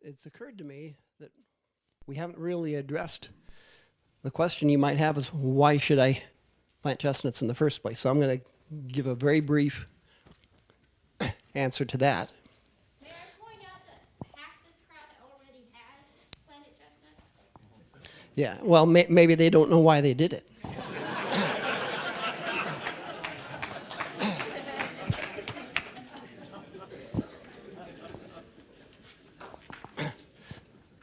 it's occurred to me that we haven't really addressed the question you might have is, why should I plant chestnuts in the first place? So I'm going to give a very brief answer to that. May I point out that half this crowd already has planted chestnuts? Yeah, well, maybe they don't know why they did it.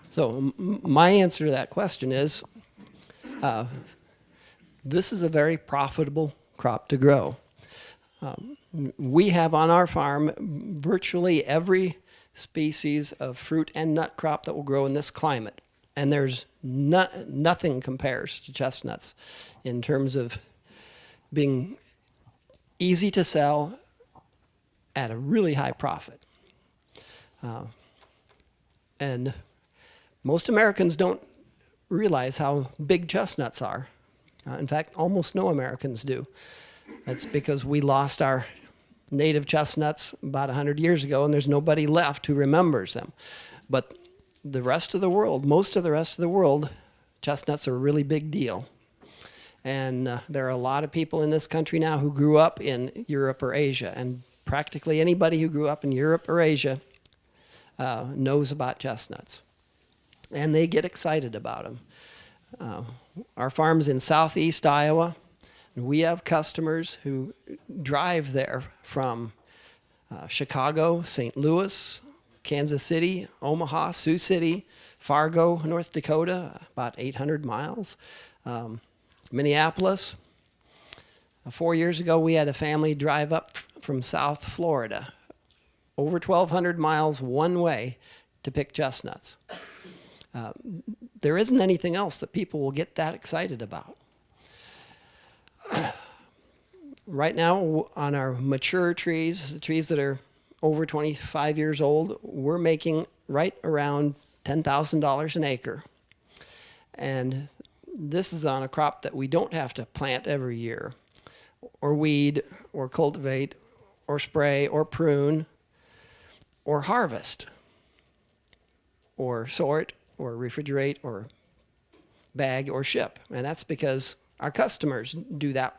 So my answer to that question is, this is a very profitable crop to grow. We have on our farm virtually every species of fruit and nut crop that will grow in this climate. And there's nothing compares to chestnuts in terms of being easy to sell at a really high profit. And most Americans don't realize how big chestnuts are. In fact, almost no Americans do. That's because we lost our native chestnuts about 100 years ago, and there's nobody left who remembers them. But the rest of the world, most of the rest of the world, chestnuts are a really big deal. And there are a lot of people in this country now who grew up in Europe or Asia, and practically anybody who grew up in Europe or Asia knows about chestnuts. And they get excited about them. Our farm's in southeast Iowa. And we have customers who drive there from Chicago, St. Louis, Kansas City, Omaha, Sioux City, Fargo, North Dakota, about 800 miles. Minneapolis. 4 years ago, we had a family drive up from South Florida, over 1,200 miles one way to pick chestnuts. There isn't anything else that people will get that excited about. Right now, on our mature trees, the trees that are over 25 years old, we're making right around $10,000 an acre. And this is on a crop that we don't have to plant every year, or weed, or cultivate, or spray, or prune, or harvest, or sort, or refrigerate, or bag, or ship. And that's because our customers do that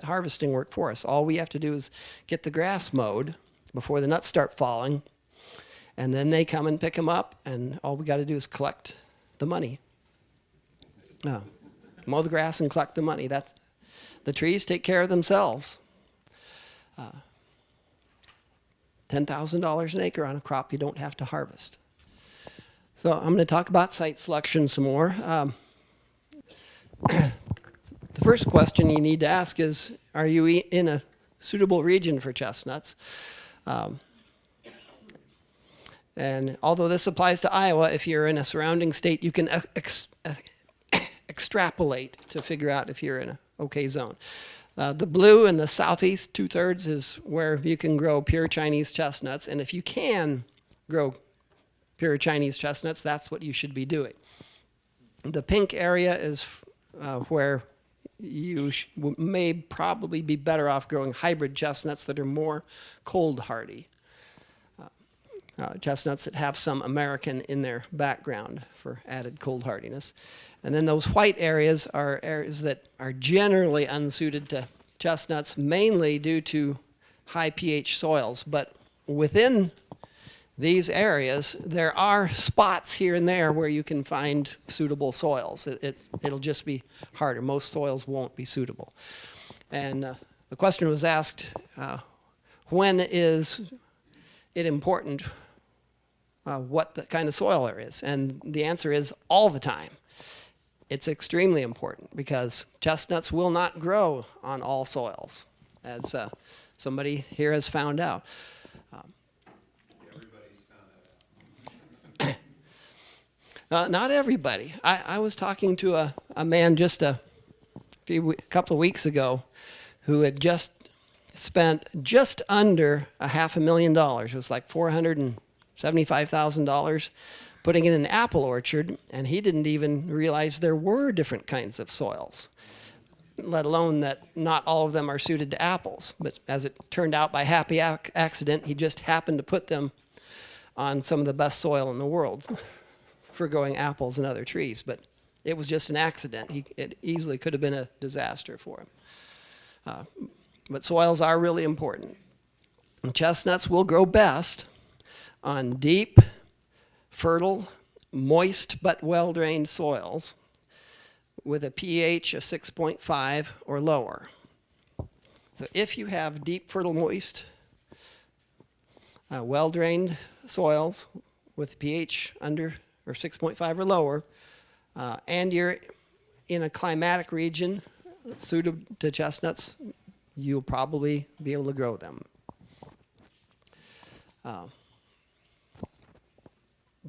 harvesting work for us. All we have to do is get the grass mowed before the nuts start falling, and then they come and pick them up, and all we got to do is collect the money. Mow the grass and collect the money. That's, the trees take care of themselves. $10,000 an acre on a crop you don't have to harvest. So I'm going to talk about site selection some more. The first question you need to ask is, are you in a suitable region for chestnuts? And although this applies to Iowa, if you're in a surrounding state, you can extrapolate to figure out if you're in an okay zone. The blue in the southeast 2/3 is where you can grow pure Chinese chestnuts. And if you can grow pure Chinese chestnuts, that's what you should be doing. The pink area is where you may probably be better off growing hybrid chestnuts that are more cold hardy. Chestnuts that have some American in their background for added cold hardiness. And then those white areas are areas that are generally unsuited to chestnuts, mainly due to high pH soils. But within these areas, there are spots here and there where you can find suitable soils. It'll just be harder. Most soils won't be suitable. And the question was asked, when is it important what the kind of soil there is? And the answer is all the time. It's extremely important because chestnuts will not grow on all soils, as somebody here has found out. Not everybody. I was talking to a man just a couple of weeks ago who had just spent just under $500,000. It was like $475,000 putting in an apple orchard, and he didn't even realize there were different kinds of soils, let alone that not all of them are suited to apples. But as it turned out by happy accident, he just happened to put them on some of the best soil in the world for growing apples and other trees, but it was just an accident. It easily could have been a disaster for him. But soils are really important. And chestnuts will grow best on deep, fertile, moist but well-drained soils with a pH of 6.5 or lower. So if you have deep, fertile, moist, well-drained soils with pH under or 6.5 or lower, and you're in a climatic region suited to chestnuts, you'll probably be able to grow them.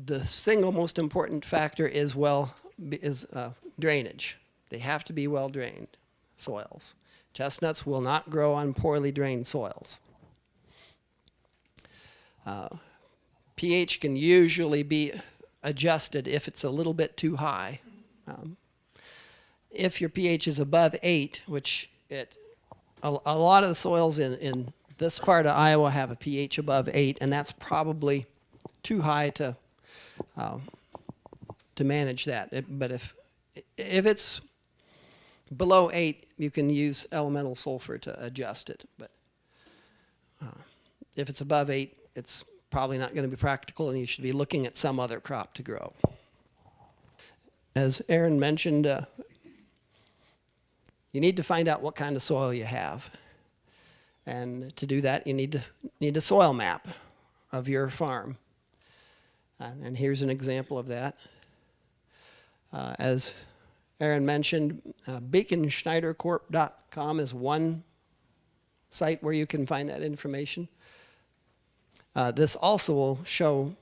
The single most important factor is drainage. They have to be well-drained soils. Chestnuts will not grow on poorly drained soils. pH can usually be adjusted if it's a little bit too high. If your pH is above 8, which a lot of the soils in this part of Iowa have a pH above 8, and that's probably too high to manage that. But if it's below 8, you can use elemental sulfur to adjust it. But if it's above 8, it's probably not going to be practical, and you should be looking at some other crop to grow. As Aaron mentioned, you need to find out what kind of soil you have. And to do that, you need a soil map of your farm. And here's an example of that. As Aaron mentioned, beaconschneidercorp.com is one site where you can find that information. This also will show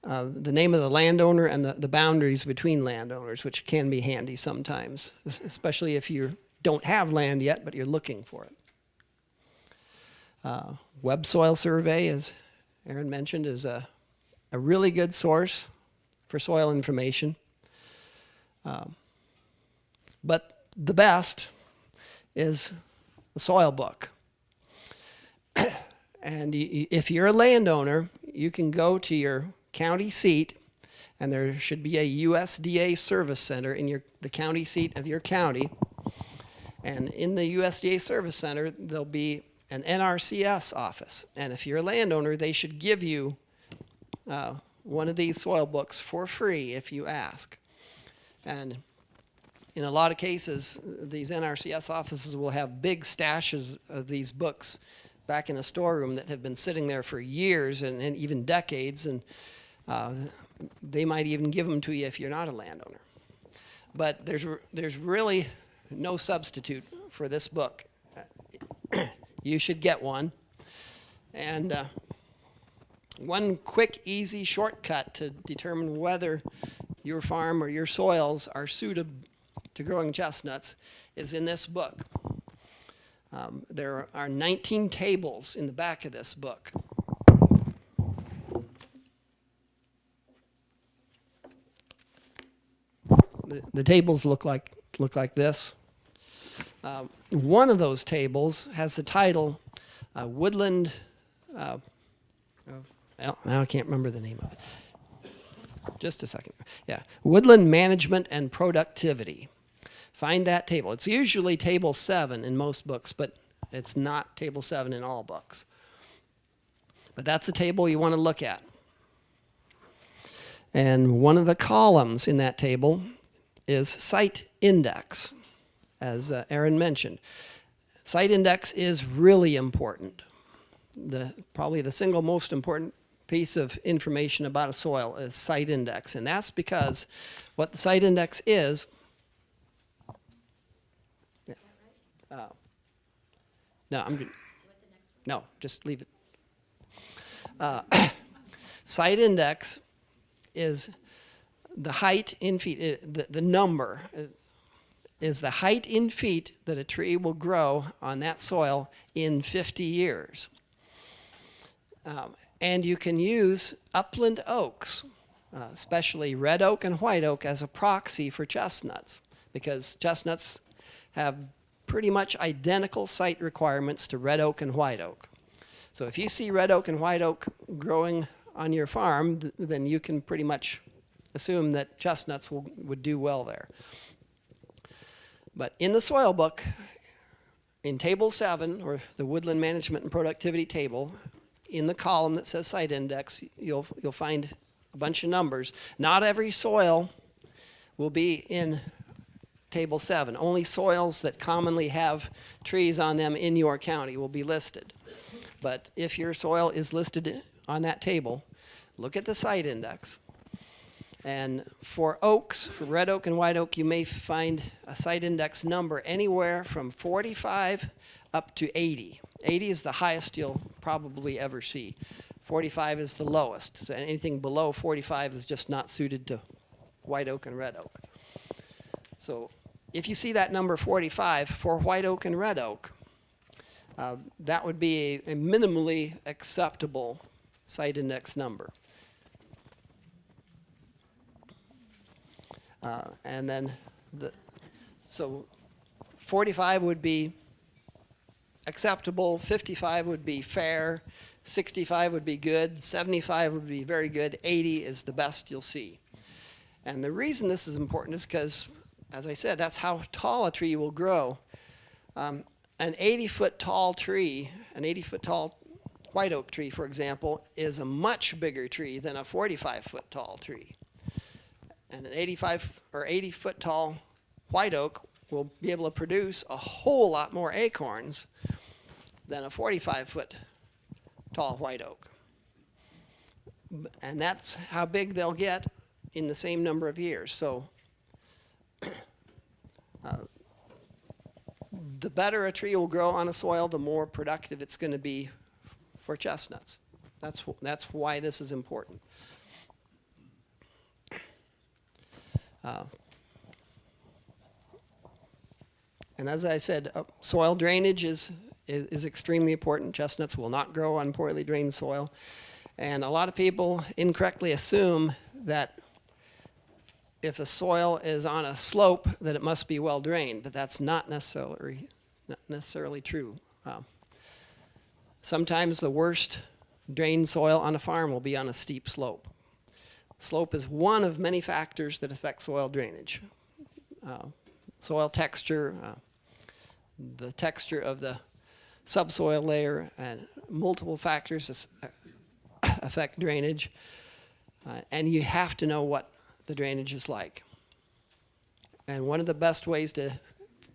the name of the landowner and the boundaries between landowners, which can be handy sometimes, especially if you don't have land yet, but you're looking for it. Web Soil Survey, as Aaron mentioned, is a really good source for soil information. But the best is the soil book. And if you're a landowner, you can go to your county seat, and there should be a USDA service center in the county seat of your county. And in the USDA service center, there'll be an NRCS office. And if you're a landowner, they should give you one of these soil books for free if you ask. And in a lot of cases, these NRCS offices will have big stashes of these books back in a storeroom that have been sitting there for years and even decades, and they might even give them to you if you're not a landowner. But there's really no substitute for this book. You should get one. And one quick, easy shortcut to determine whether your farm or your soils are suited to growing chestnuts is in this book. There are 19 tables in the back of this book. The tables look like this. One of those tables has the title Woodland. Well, now I can't remember the name of it. Just a second. Yeah, Woodland Management and Productivity. Find that table. It's usually table 7 in most books, but it's not table 7 in all books. But that's the table you want to look at. And one of the columns in that table is site index, as Aaron mentioned. Site index is really important. Probably the single most important piece of information about a soil is site index. And that's because what the site index is, no, I'm good. No, just leave it. Site index is the height in feet. The number is the height in feet that a tree will grow on that soil in 50 years. And you can use upland oaks, especially red oak and white oak, as a proxy for chestnuts, because chestnuts have pretty much identical site requirements to red oak and white oak. So if you see red oak and white oak growing on your farm, then you can pretty much assume that chestnuts would do well there. But in the soil book, in Table 7, or the Woodland Management and Productivity Table, in the column that says site index, you'll find a bunch of numbers. Not every soil will be in Table 7. Only soils that commonly have trees on them in your county will be listed. But if your soil is listed on that table, look at the site index. And for oaks, for red oak and white oak, you may find a site index number anywhere from 45 up to 80. 80 is the highest you'll probably ever see. 45 is the lowest. So anything below 45 is just not suited to white oak and red oak. So if you see that number 45 for white oak and red oak, that would be a minimally acceptable site index number. And then, so 45 would be acceptable, 55 would be fair, 65 would be good, 75 would be very good, 80 is the best you'll see. And the reason this is important is because, as I said, that's how tall a tree will grow. An 80-foot tall tree, an 80-foot tall white oak tree, for example, is a much bigger tree than a 45-foot tall tree. And an 85 or 80-foot tall white oak will be able to produce a whole lot more acorns than a 45-foot tall white oak. And that's how big they'll get in the same number of years. So the better a tree will grow on a soil, the more productive it's going to be for chestnuts. That's why this is important. And as I said, soil drainage is extremely important. Chestnuts will not grow on poorly drained soil. And a lot of people incorrectly assume that if a soil is on a slope, that it must be well drained, but that's not necessarily true. Sometimes the worst drained soil on a farm will be on a steep slope. Slope is one of many factors that affect soil drainage. Soil texture, the texture of the subsoil layer, and multiple factors affect drainage. And you have to know what the drainage is like. And one of the best ways to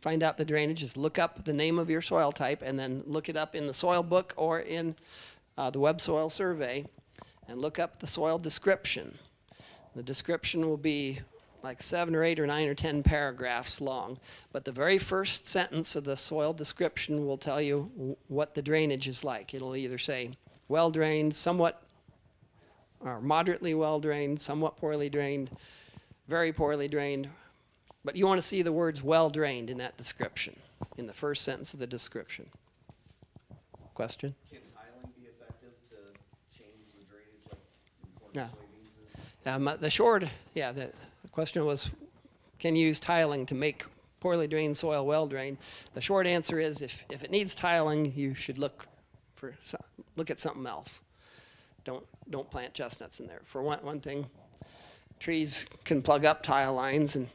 find out the drainage is look up the name of your soil type and then look it up in the soil book or in the Web Soil Survey and look up the soil description. The description will be like 7 or 8 or 9 or 10 paragraphs long, but the very first sentence of the soil description will tell you what the drainage is like. It'll either say well drained, somewhat or moderately well drained, somewhat poorly drained, very poorly drained, but you want to see the words well drained in that description, in the first sentence of the description. Question? Can tiling be effective to change the drainage like in corn Yeah. soybeans? The question was, can you use tiling to make poorly drained soil well drained? The short answer is, if it needs tiling, you should look at something else. Don't plant chestnuts in there. For one thing, trees can plug up tile lines, and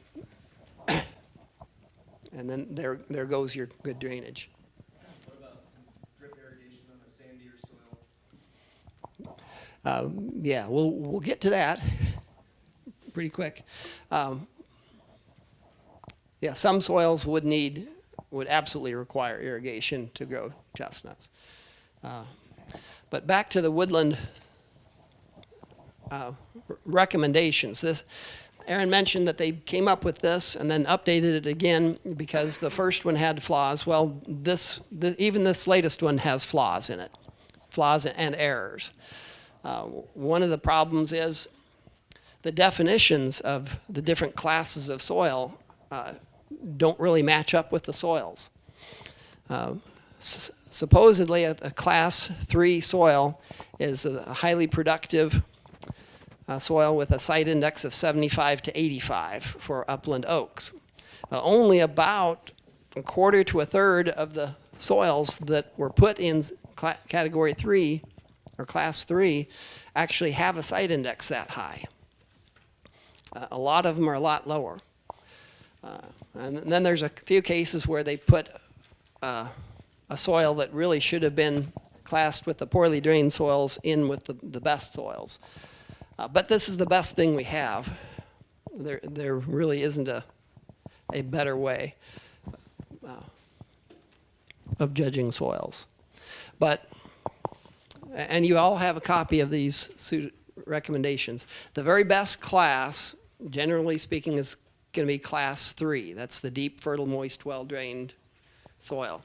then there goes your good drainage. What about some drip irrigation on a sandier soil? Yeah, we'll get to that pretty quick. Yeah, some soils would absolutely require irrigation to grow chestnuts. But back to the woodland recommendations. Aaron mentioned that they came up with this and then updated it again because the first one had flaws. Well, even this latest one has flaws in it, flaws and errors. One of the problems is the definitions of the different classes of soil don't really match up with the soils. Supposedly a class 3 soil is a highly productive soil with a site index of 75 to 85 for upland oaks. Only about a quarter to a third of the soils that were put in category 3 or class 3 actually have a site index that high. A lot of them are a lot lower. And then there's a few cases where they put a soil that really should have been classed with the poorly drained soils in with the best soils. But this is the best thing we have. There really isn't a better way of judging soils. And you all have a copy of these recommendations. The very best class, generally speaking, is going to be class 3. That's the deep, fertile, moist, well-drained soil.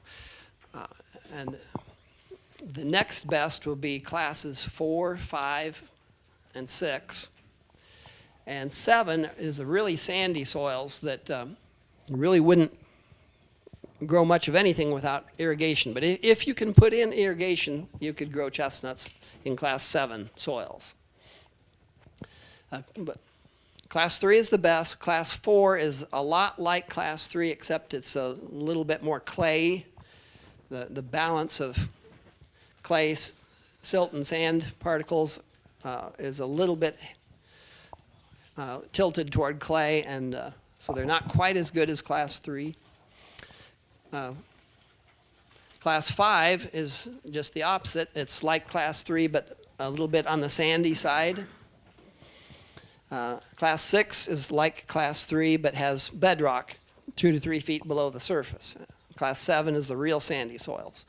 And the next best will be classes 4, 5, and 6. And 7 is the really sandy soils that really wouldn't grow much of anything without irrigation. But if you can put in irrigation, you could grow chestnuts in class 7 soils. But class 3 is the best. Class 4 is a lot like class 3, except it's a little bit more clay. The balance of clay, silt, and sand particles is a little bit tilted toward clay, and so they're not quite as good as class 3. Class 5 is just the opposite. It's like class 3, but a little bit on the sandy side. Class 6 is like class 3, but has bedrock 2 to 3 feet below the surface. Class 7 is the real sandy soils.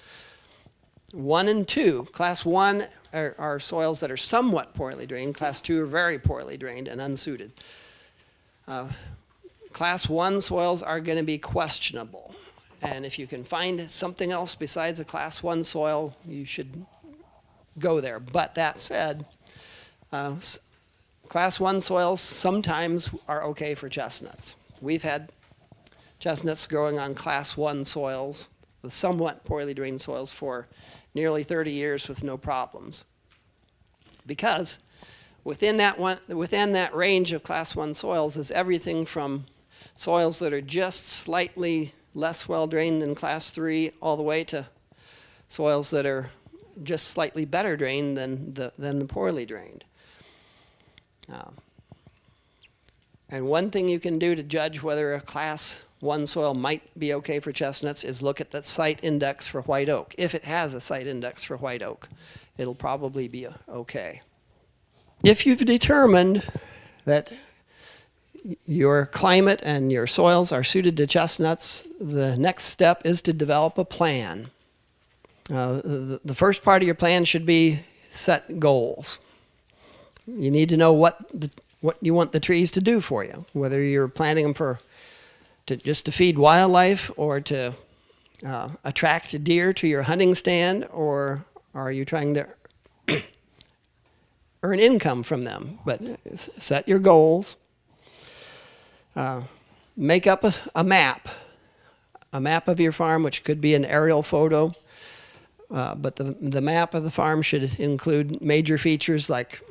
1 and 2, class 1 are soils that are somewhat poorly drained. Class 2 are very poorly drained and unsuited. Class 1 soils are going to be questionable. And if you can find something else besides a class 1 soil, you should go there. But that said, class 1 soils sometimes are okay for chestnuts. We've had chestnuts growing on class 1 soils, the somewhat poorly drained soils, for nearly 30 years with no problems. Because within that range of class 1 soils is everything from soils that are just slightly less well drained than class 3, all the way to soils that are just slightly better drained than the poorly drained. And one thing you can do to judge whether a class 1 soil might be okay for chestnuts is look at that site index for white oak. If it has a site index for white oak, it'll probably be okay. If you've determined that your climate and your soils are suited to chestnuts, the next step is to develop a plan. The first part of your plan should be set goals. You need to know what you want the trees to do for you, whether you're planting them just to feed wildlife, or to attract deer to your hunting stand, or are you trying to earn income from them? But set your goals. Make up a map of your farm, which could be an aerial photo. But the map of the farm should include major features like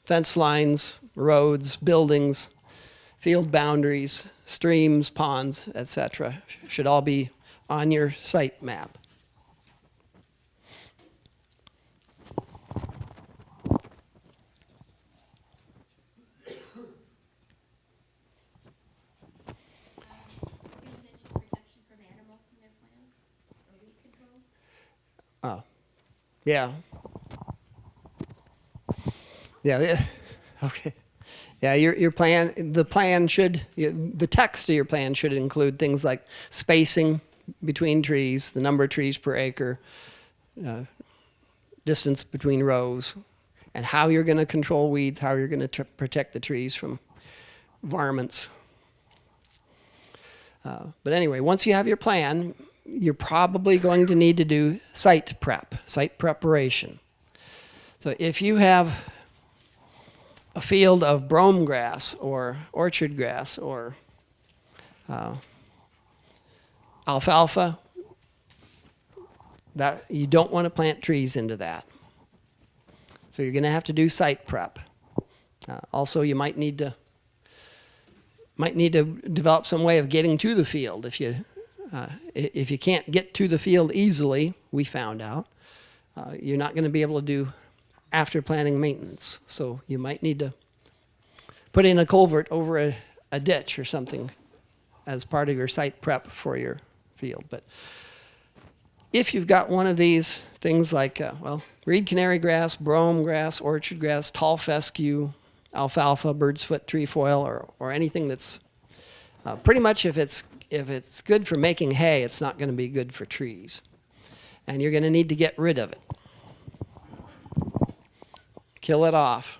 fence lines, roads, buildings, field boundaries, streams, ponds, etc. Should all be on your site map. Oh, yeah. Yeah, okay. Yeah, your plan, the text of your plan should include things like spacing between trees, the number of trees per acre, distance between rows, and how you're going to control weeds, how you're going to protect the trees from varmints. But anyway, once you have your plan, you're probably going to need to do site preparation. So if you have a field of brome grass or orchard grass or alfalfa, that you don't want to plant trees into that. So you're going to have to do site prep. Also, you might need to develop some way of getting to the field. If you can't get to the field easily, we found out, you're not going to be able to do after planting maintenance. So you might need to put in a culvert over a ditch or something as part of your site prep for your field. But if you've got one of these things like, reed canary grass, brome grass, orchard grass, tall fescue, alfalfa, bird's foot trefoil, or anything that's pretty much if it's good for making hay, it's not going to be good for trees. And you're going to need to get rid of it. Kill it off.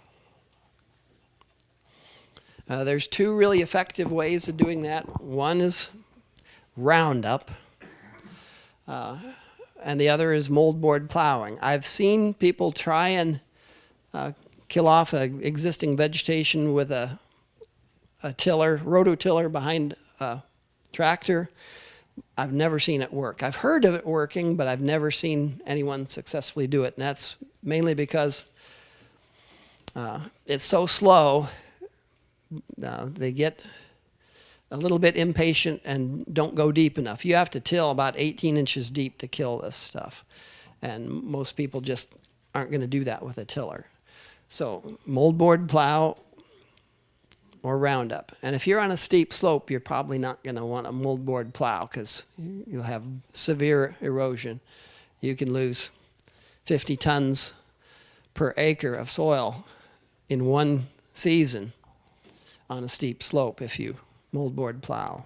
There's two really effective ways of doing that. One is Roundup, and the other is moldboard plowing. I've seen people try and kill off existing vegetation with a rototiller behind a tractor. I've never seen it work. I've heard of it working, but I've never seen anyone successfully do it. And that's mainly because it's so slow. They get a little bit impatient and don't go deep enough. You have to till about 18 inches deep to kill this stuff. And most people just aren't going to do that with a tiller. So moldboard plow or Roundup. And if you're on a steep slope, you're probably not going to want a moldboard plow because you'll have severe erosion. You can lose 50 tons per acre of soil in one season on a steep slope if you moldboard plow.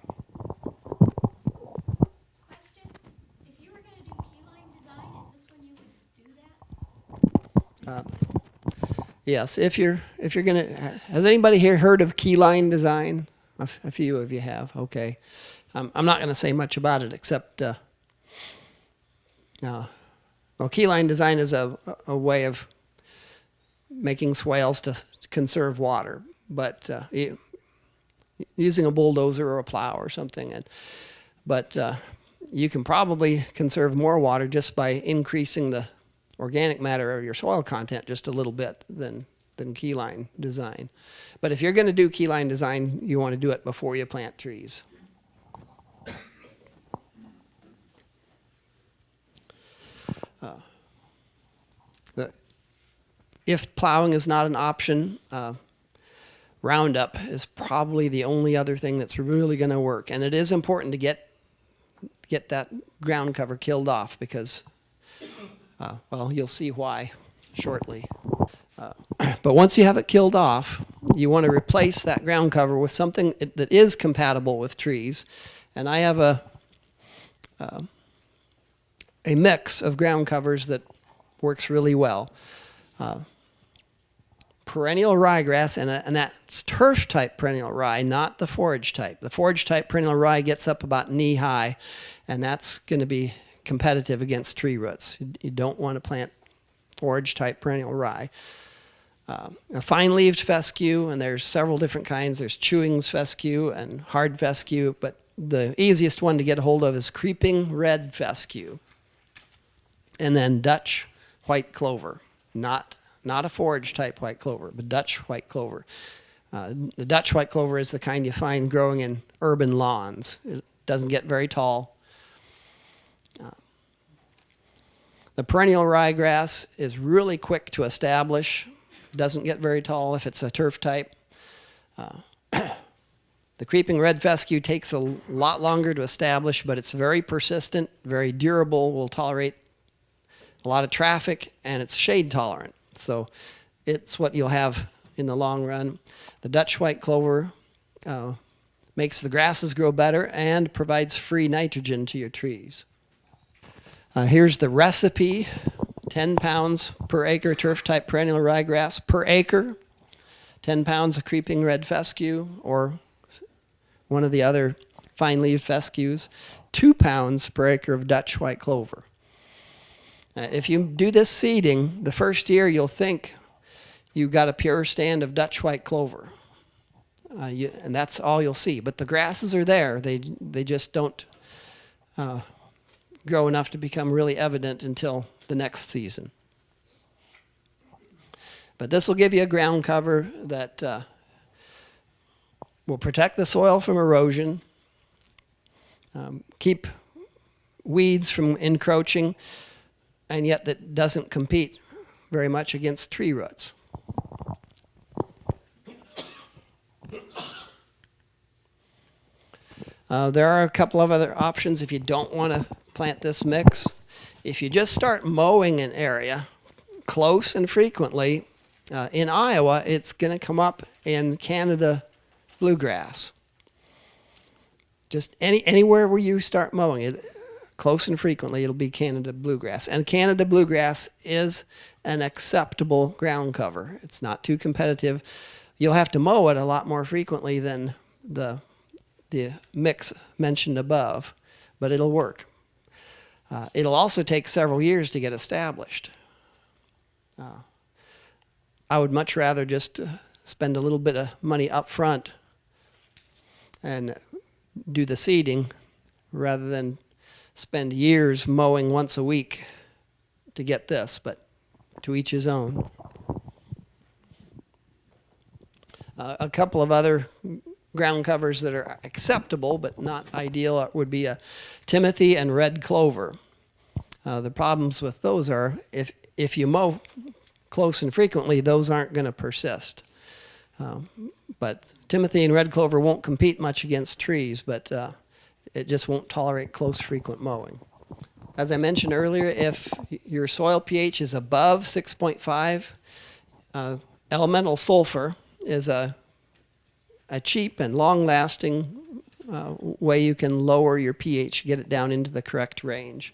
Question, if you were gonna do keyline design, is this when you would do that? Yes, if you're gonna, has anybody here heard of keyline design? A few of you have. Okay, I'm not gonna say much about it except, keyline design is a way of making swales to conserve water, but using a bulldozer or a plow or something, but you can probably conserve more water just by increasing the organic matter of your soil content just a little bit than keyline design. But if you're going to do keyline design, you want to do it before you plant trees. If plowing is not an option, Roundup is probably the only other thing that's really going to work. And it is important to get that ground cover killed off because, you'll see why shortly. But once you have it killed off, you want to replace that ground cover with something that is compatible with trees. And I have a mix of ground covers that works really well. Perennial ryegrass, and that's turf type perennial rye, not the forage type. The forage type perennial rye gets up about knee high, and that's going to be competitive against tree roots. You don't want to plant forage type perennial rye. A fine-leaved fescue, and there's several different kinds. There's chewings fescue and hard fescue, but the easiest one to get a hold of is creeping red fescue, and then Dutch white clover, not a forage type white clover, but Dutch white clover. The Dutch white clover is the kind you find growing in urban lawns. It doesn't get very tall. The perennial ryegrass is really quick to establish. Doesn't get very tall if it's a turf type. The creeping red fescue takes a lot longer to establish, but it's very persistent, very durable, will tolerate a lot of traffic, and it's shade tolerant. So it's what you'll have in the long run. The Dutch white clover makes the grasses grow better and provides free nitrogen to your trees. Here's the recipe. 10 pounds per acre turf type perennial ryegrass per acre. 10 pounds of creeping red fescue or one of the other fine-leaved fescues. 2 pounds per acre of Dutch white clover. If you do this seeding, the first year you'll think you got a pure stand of Dutch white clover. And that's all you'll see. But the grasses are there. They just don't grow enough to become really evident until the next season. But this will give you a ground cover that will protect the soil from erosion, keep weeds from encroaching, and yet that doesn't compete very much against tree roots. There are a couple of other options if you don't want to plant this mix. If you just start mowing an area close and frequently, in Iowa, it's going to come up in Canada bluegrass. Just anywhere where you start mowing it, close and frequently, it'll be Canada bluegrass. And Canada bluegrass is an acceptable ground cover. It's not too competitive. You'll have to mow it a lot more frequently than the mix mentioned above, but it'll work. It'll also take several years to get established. I would much rather just spend a little bit of money up front and do the seeding rather than spend years mowing once a week to get this, but to each his own. A couple of other ground covers that are acceptable but not ideal would be a Timothy and red clover. The problems with those are if you mow close and frequently, those aren't going to persist. But Timothy and red clover won't compete much against trees, but it just won't tolerate close, frequent mowing. As I mentioned earlier, if your soil pH is above 6.5, elemental sulfur is a cheap and long-lasting way you can lower your pH, get it down into the correct range.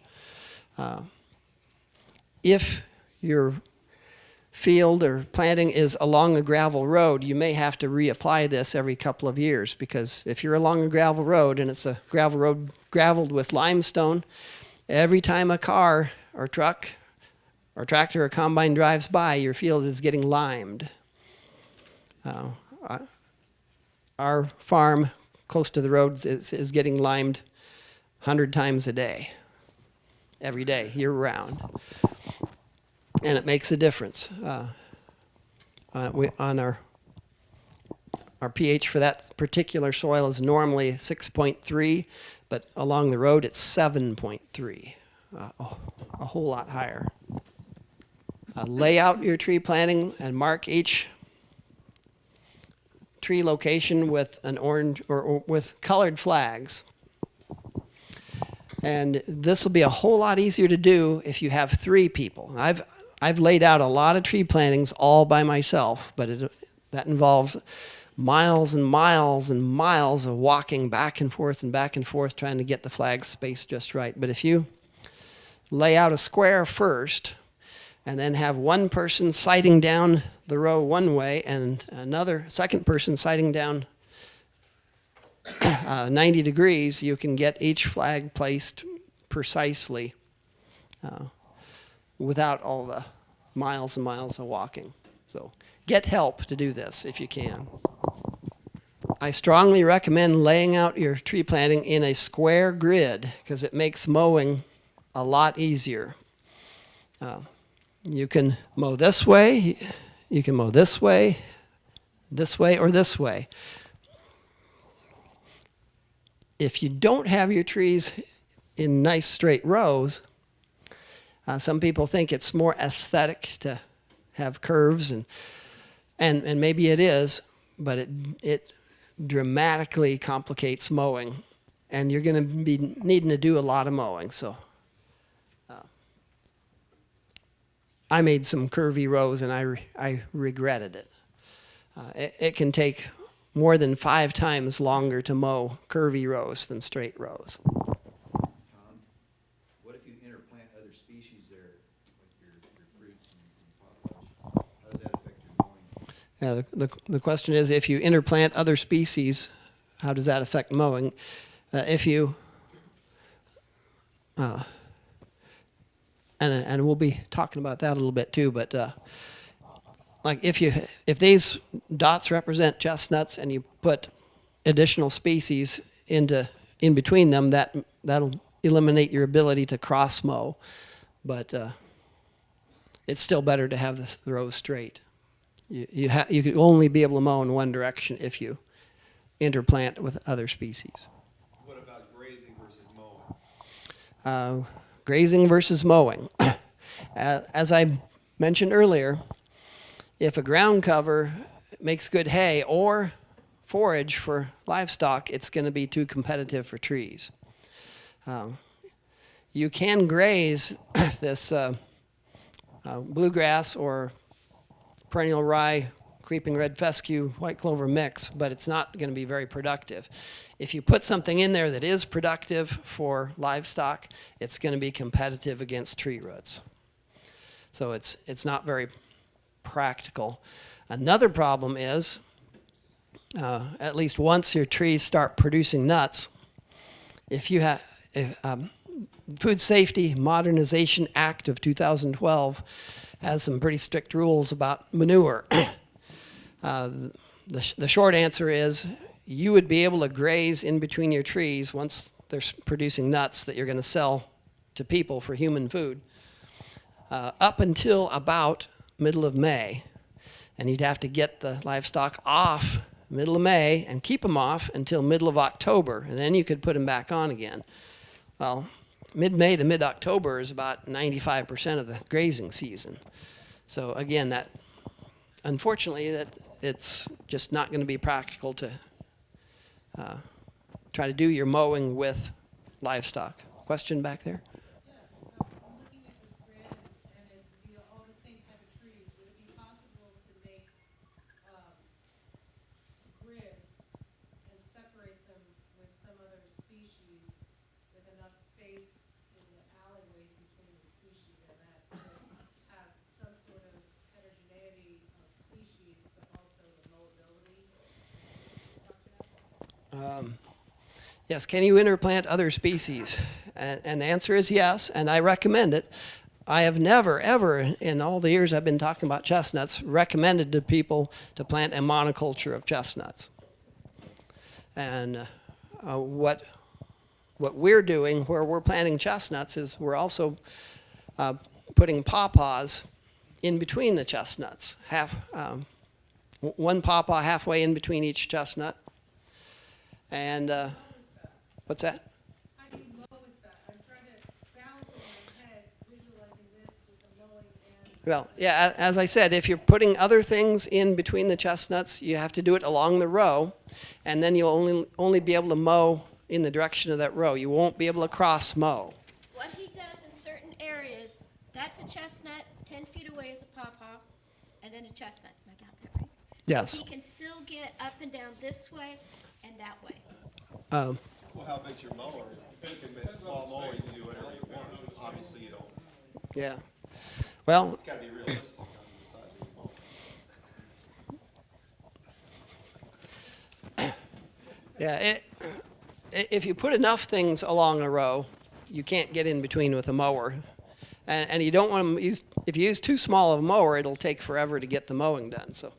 If your field or planting is along a gravel road, you may have to reapply this every couple of years, because if you're along a gravel road and it's a gravel road graveled with limestone, every time a car or truck or tractor or combine drives by, your field is getting limed. Our farm close to the roads is getting limed 100 times a day, every day, year round. And it makes a difference. On our pH for that particular soil is normally 6.3, but along the road it's 7.3, a whole lot higher. Lay out your tree planting and mark each tree location with an orange or with colored flags. And this will be a whole lot easier to do if you have 3 people. I've laid out a lot of tree plantings all by myself, but that involves miles and miles and miles of walking back and forth trying to get the flags spaced just right. But if you lay out a square first and then have one person sighting down the row one way and another second person sighting down 90 degrees, you can get each flag placed precisely without all the miles and miles of walking. So get help to do this if you can. I strongly recommend laying out your tree planting in a square grid because it makes mowing a lot easier. You can mow this way, you can mow this way, or this way. If you don't have your trees in nice straight rows, some people think it's more aesthetic to have curves, and maybe it is, but it dramatically complicates mowing, and you're going to be needing to do a lot of mowing. So I made some curvy rows, and I regretted it. It can take more than 5 times longer to mow curvy rows than straight rows. What if you interplant other species there, like your fruits and potatoes? How does that affect your mowing? Yeah, the question is, if you interplant other species, how does that affect mowing? If you and we'll be talking about that a little bit too, but like if these dots represent chestnuts and you put additional species in between them, that'll eliminate your ability to cross mow, but it's still better to have the rows straight. You could only be able to mow in one direction if you interplant with other species. What about grazing versus mowing? Grazing versus mowing. As I mentioned earlier, if a ground cover makes good hay or forage for livestock, it's going to be too competitive for trees. You can graze this bluegrass or perennial rye, creeping red fescue, white clover mix, but it's not going to be very productive. If you put something in there that is productive for livestock, it's going to be competitive against tree roots. So it's not very practical. Another problem is, at least once your trees start producing nuts, Food Safety Modernization Act of 2012 has some pretty strict rules about manure. The short answer is you would be able to graze in between your trees once they're producing nuts that you're going to sell to people for human food up until about middle of May. And you'd have to get the livestock off middle of May and keep them off until middle of October, and then you could put them back on again. Well, mid-May to mid-October is about 95% of the grazing season. So again, unfortunately, it's just not going to be practical to try to do your mowing with livestock. Question back there? Yeah, I'm looking at this grid and it'd be all the same type of trees. Would it be possible to make grids and separate them with some other species with enough space in the alleyways between the species and that to have some sort of heterogeneity of species, but also the mowability? Yes, can you interplant other species? And the answer is yes, and I recommend it. I have never, ever, in all the years I've been talking about chestnuts, recommended to people to plant a monoculture of chestnuts. And what we're doing where we're planting chestnuts is we're also putting pawpaws in between the chestnuts. One pawpaw halfway in between each chestnut. And what's that? How do you mow with that? I'm trying to balance in my head, visualizing this with the mowing and... Well, yeah, as I said, if you're putting other things in between the chestnuts, you have to do it along the row, and then you'll only be able to mow in the direction of that row. You won't be able to cross mow. What he does in certain areas, that's a chestnut, 10 feet away is a pawpaw, and then a chestnut. I got that right? Yes. He can still get up and down this way and that way. Well, how big's your mower? You can make small mowers and do whatever you want. Obviously, you don't. Yeah. Well, It's got to be realistic on the size of your mower. yeah, if you put enough things along a row, you can't get in between with a mower. And you don't want to use, if you use too small of a mower, it'll take forever to get the mowing done. So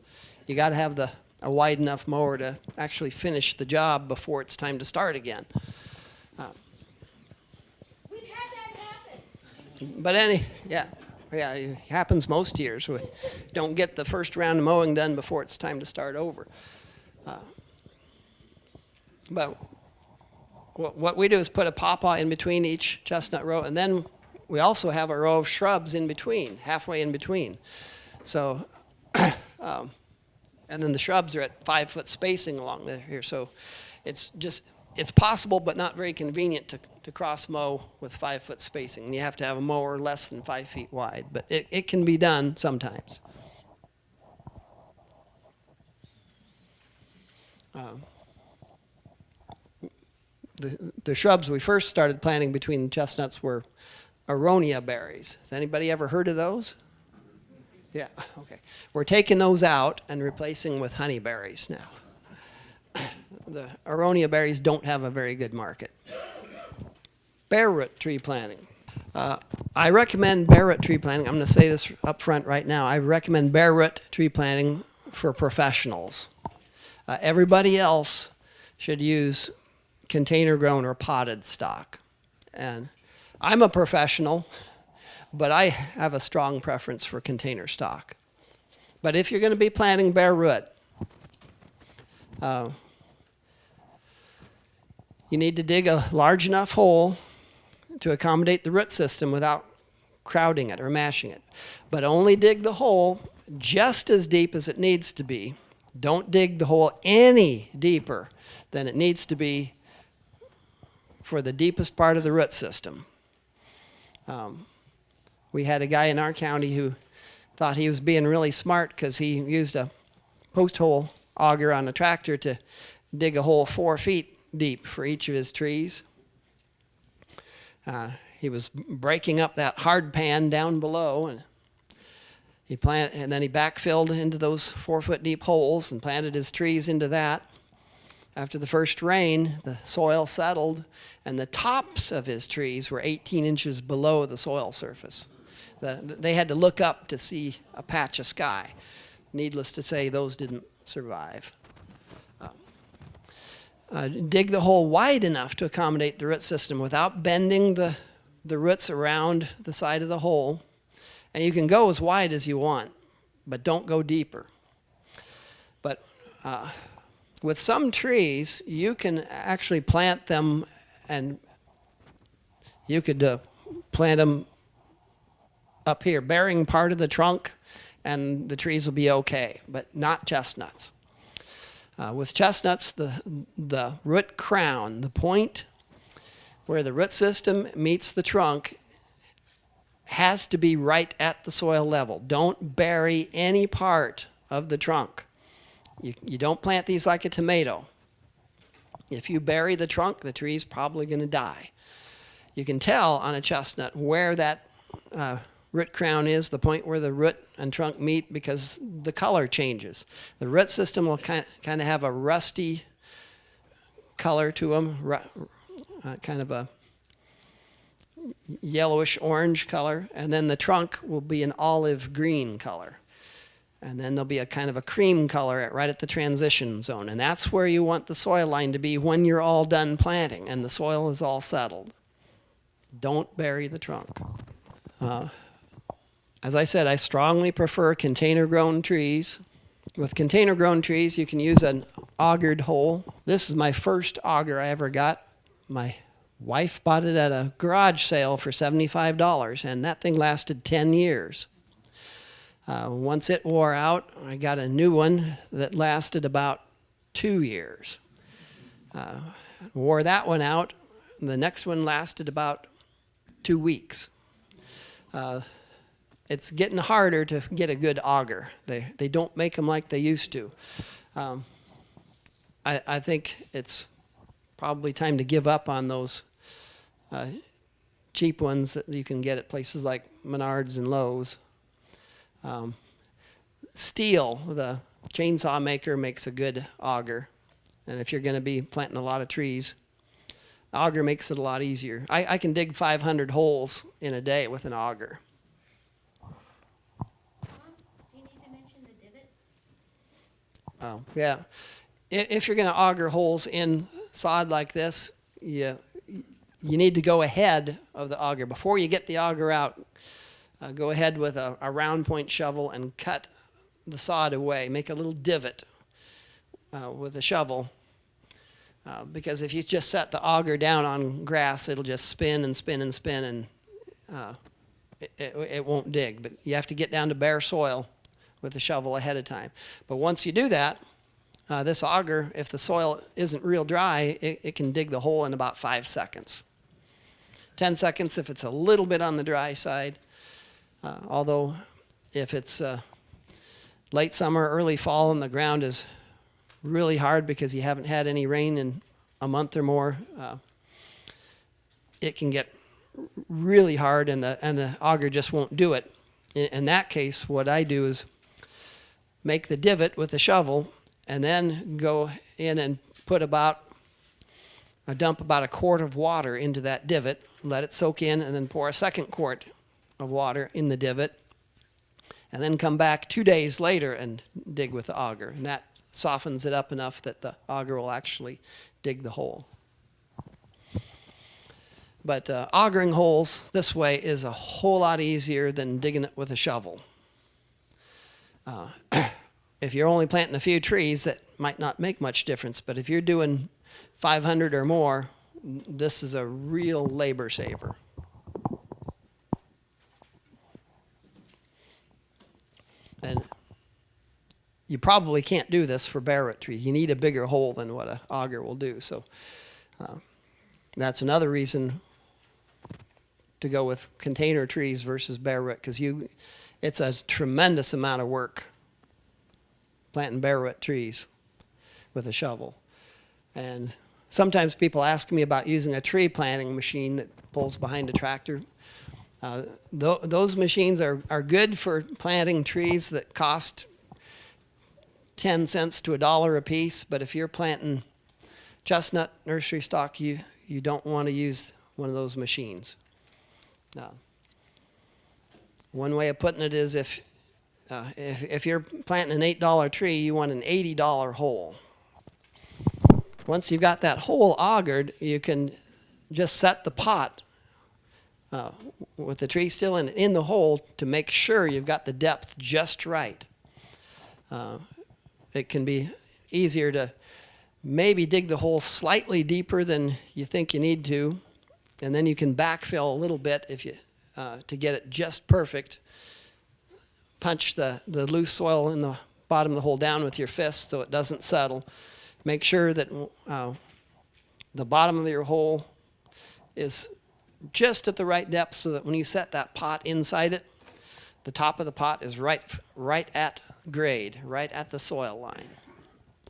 you got to have a wide enough mower to actually finish the job before it's time to start again. We've had that happen. But yeah, it happens most years. We don't get the first round of mowing done before it's time to start over. But what we do is put a pawpaw in between each chestnut row, and then we also have a row of shrubs in between, halfway in between. So, and then the shrubs are at 5-foot spacing along here. So it's possible, but not very convenient to cross mow with 5-foot spacing. You have to have a mower less than 5 feet wide, but it can be done sometimes. The shrubs we first started planting between the chestnuts were aronia berries. Has anybody ever heard of those? Yeah, okay. We're taking those out and replacing with honeyberries now. The aronia berries don't have a very good market. Bare root tree planting. I recommend bare root tree planting. I'm going to say this up front right now. I recommend bare root tree planting for professionals. Everybody else should use container grown or potted stock. And I'm a professional, but I have a strong preference for container stock. But if you're going to be planting bare root, you need to dig a large enough hole to accommodate the root system without crowding it or mashing it. But only dig the hole just as deep as it needs to be. Don't dig the hole any deeper than it needs to be for the deepest part of the root system. We had a guy in our county who thought he was being really smart because he used a post hole auger on a tractor to dig a hole 4 feet deep for each of his trees. He was breaking up that hard pan down below, and then he backfilled into those 4 foot deep holes and planted his trees into that. After the first rain, the soil settled, and the tops of his trees were 18 inches below the soil surface. They had to look up to see a patch of sky. Needless to say, those didn't survive. Dig the hole wide enough to accommodate the root system without bending the roots around the side of the hole. And you can go as wide as you want, but don't go deeper. But with some trees, you can actually plant them, and you could plant them up here, bearing part of the trunk, and the trees will be okay, but not chestnuts. With chestnuts, the root crown, the point where the root system meets the trunk, has to be right at the soil level. Don't bury any part of the trunk. You don't plant these like a tomato. If you bury the trunk, the tree's probably going to die. You can tell on a chestnut where that root crown is, the point where the root and trunk meet, because the color changes. The root system will kind of have a rusty color to them, kind of a yellowish orange color, and then the trunk will be an olive green color. And then there'll be a kind of a cream color right at the transition zone. And that's where you want the soil line to be when you're all done planting and the soil is all settled. Don't bury the trunk. As I said, I strongly prefer container-grown trees. With container-grown trees, you can use an augered hole. This is my first auger I ever got. My wife bought it at a garage sale for $75, and that thing lasted 10 years. Once it wore out, I got a new one that lasted about 2 years. Wore that one out. The next one lasted about 2 weeks. It's getting harder to get a good auger. They don't make them like they used to. I think it's probably time to give up on those cheap ones that you can get at places like Menards and Lowe's. Steel, the chainsaw maker, makes a good auger. And if you're going to be planting a lot of trees, auger makes it a lot easier. I can dig 500 holes in a day with an auger. Do you need to mention the divots? Oh, yeah. If you're going to auger holes in sod like this, you need to go ahead of the auger. Before you get the auger out, go ahead with a round point shovel and cut the sod away. Make a little divot with a shovel. Because if you just set the auger down on grass, it'll just spin and spin and spin, and it won't dig. But you have to get down to bare soil with the shovel ahead of time. But once you do that, this auger, if the soil isn't real dry, it can dig the hole in about 5 seconds. 10 seconds if it's a little bit on the dry side. Although if it's late summer, early fall, and the ground is really hard because you haven't had any rain in a month or more, it can get really hard, and the auger just won't do it. In that case, what I do is make the divot with the shovel, and then go in and dump about a quart of water into that divot, let it soak in, and then pour a second quart of water in the divot, and then come back 2 days later and dig with the auger. And that softens it up enough that the auger will actually dig the hole. But augering holes this way is a whole lot easier than digging it with a shovel. If you're only planting a few trees, that might not make much difference. But if you're doing 500 or more, this is a real labor saver. you probably can't do this for bare root trees. You need a bigger hole than what an auger will do. So that's another reason to go with container trees versus bare root, because it's a tremendous amount of work planting bare root trees with a shovel. And sometimes people ask me about using a tree planting machine that pulls behind a tractor. Those machines are good for planting trees that cost 10 cents to $1 a piece, but if you're planting chestnut nursery stock, you don't want to use one of those machines. Now, one way of putting it is if you're planting an $8 tree, you want an $80 hole. Once you've got that hole augered, you can just set the pot with the tree still in the hole to make sure you've got the depth just right. It can be easier to maybe dig the hole slightly deeper than you think you need to, and then you can backfill a little bit if you to get it just perfect. Punch the loose soil in the bottom of the hole down with your fist so it doesn't settle. Make sure that the bottom of your hole is just at the right depth so that when you set that pot inside it, the top of the pot is right at grade, right at the soil line.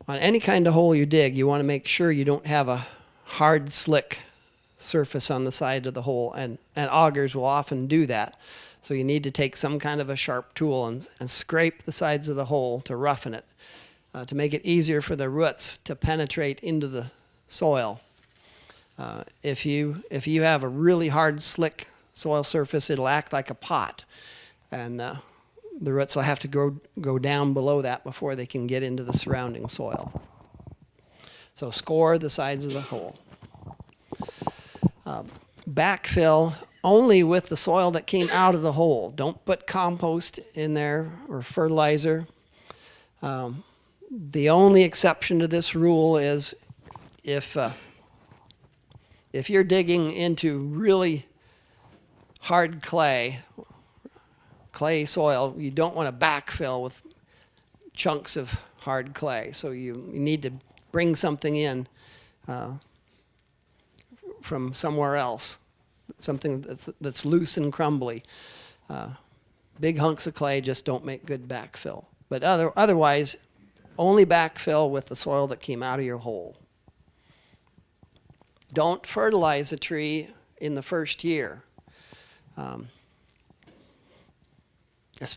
On any kind of hole you dig, you want to make sure you don't have a hard, slick surface on the side of the hole, and augers will often do that. So you need to take some kind of a sharp tool and scrape the sides of the hole to roughen it, to make it easier for the roots to penetrate into the soil. If you have a really hard, slick soil surface, it'll act like a pot, and the roots will have to go down below that before they can get into the surrounding soil. So score the sides of the hole. Backfill only with the soil that came out of the hole. Don't put compost in there or fertilizer. The only exception to this rule is if you're digging into really hard clay soil, you don't want to backfill with chunks of hard clay. So you need to bring something in from somewhere else, something that's loose and crumbly. Big hunks of clay just don't make good backfill. But otherwise, only backfill with the soil that came out of your hole. Don't fertilize a tree in the first year,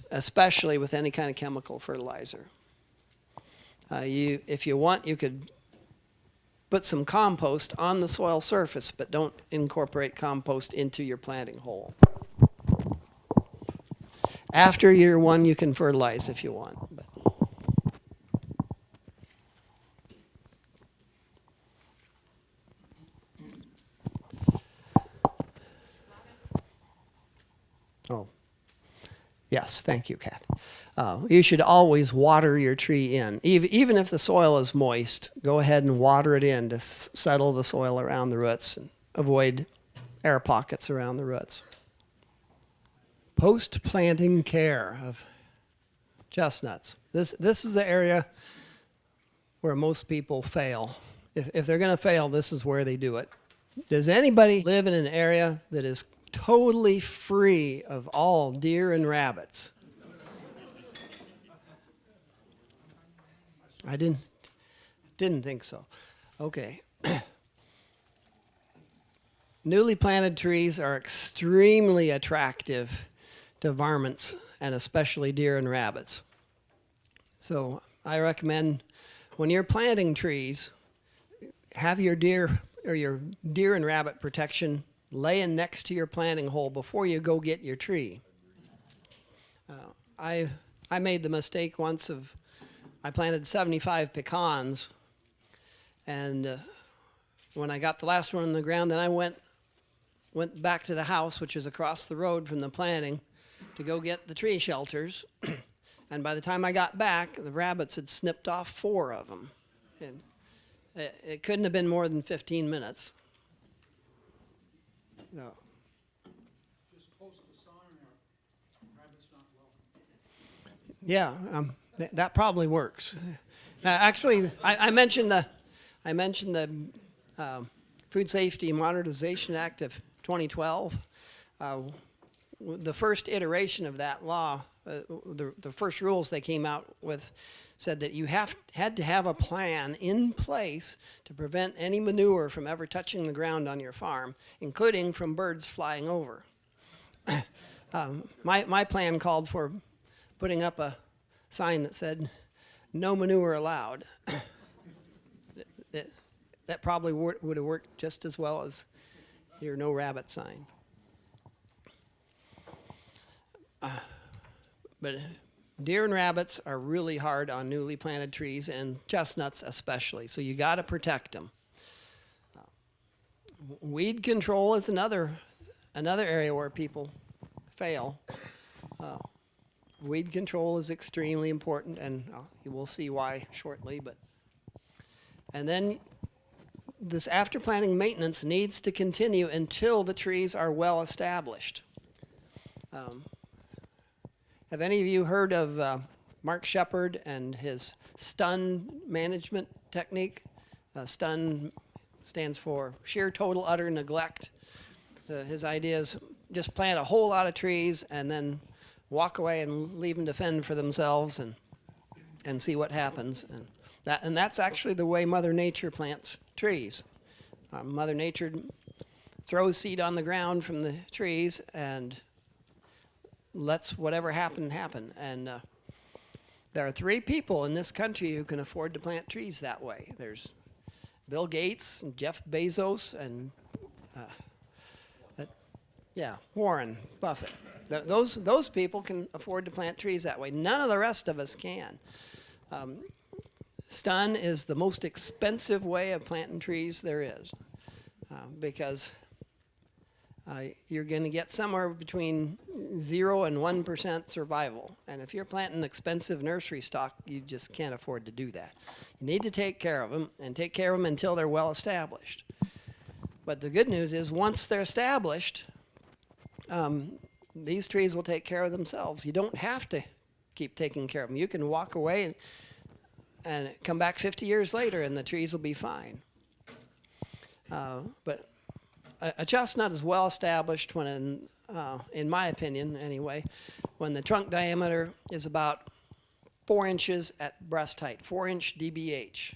especially with any kind of chemical fertilizer. If you want, you could put some compost on the soil surface, but don't incorporate compost into your planting hole. After year one, you can fertilize if you want. But oh, yes, thank you, Kat. You should always water your tree in. Even if the soil is moist, go ahead and water it in to settle the soil around the roots and avoid air pockets around the roots. Post-planting care of chestnuts. This is the area where most people fail. If they're going to fail, this is where they do it. Does anybody live in an area that is totally free of all deer and rabbits? I didn't think so. Okay. Newly planted trees are extremely attractive to varmints, and especially deer and rabbits. So I recommend when you're planting trees, have your deer and rabbit protection laying next to your planting hole before you go get your tree. I made the mistake once of I planted 75 pecans, and when I got the last one in the ground, then I went back to the house, which is across the road from the planting, to go get the tree shelters. And by the time I got back, the rabbits had snipped off 4 of them. And it couldn't have been more than 15 minutes. No. Just post a sign or rabbits not welcome. Yeah, That probably works. Actually, I mentioned the Food Safety Modernization Act of 2012. The first iteration of that law, the first rules they came out with, said that you had to have a plan in place to prevent any manure from ever touching the ground on your farm, including from birds flying over. My plan called for putting up a sign that said, "No manure allowed." That probably would have worked just as well as your "No rabbit" sign. But deer and rabbits are really hard on newly planted trees, and chestnuts especially, so you got to protect them. Weed control is another area where people fail. Weed control is extremely important, and you will see why shortly. And then this after planting maintenance needs to continue until the trees are well established. Have any of you heard of Mark Shepard and his stun management technique? Stun stands for sheer total utter neglect. His idea is just plant a whole lot of trees and then walk away and leave them to fend for themselves and see what happens. And that's actually the way Mother Nature plants trees. Mother Nature throws seed on the ground from the trees and lets whatever happen happen. And there are 3 people in this country who can afford to plant trees that way. There's Bill Gates and Jeff Bezos and Warren Buffett. Those people can afford to plant trees that way. None of the rest of us can. Stun is the most expensive way of planting trees there is, because you're going to get somewhere between 0 and 1% survival. And if you're planting expensive nursery stock, you just can't afford to do that. You need to take care of them, and take care of them until they're well established. But the good news is once they're established, these trees will take care of themselves. You don't have to keep taking care of them. You can walk away and come back 50 years later and the trees will be fine. But a chestnut is well established when, in my opinion anyway, when the trunk diameter is about 4 inches at breast height, 4-inch DBH,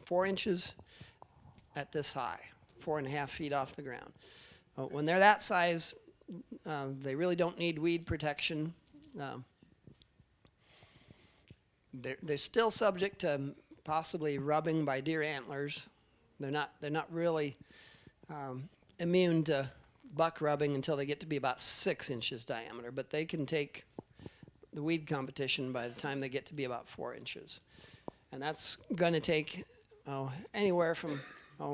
4 inches at this high, 4.5 feet off the ground. When they're that size, they really don't need weed protection. They're still subject to possibly rubbing by deer antlers. They're not really immune to buck rubbing until they get to be about 6 inches diameter, but they can take the weed competition by the time they get to be about 4 inches. And that's going to take anywhere from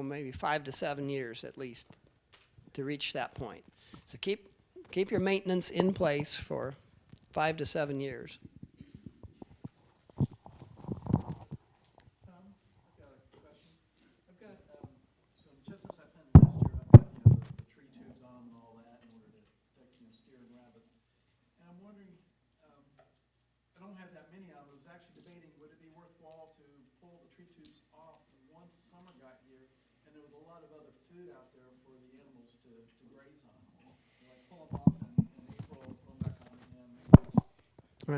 maybe 5 to 7 years at least to reach that point. So keep your maintenance in place for 5 to 7 years.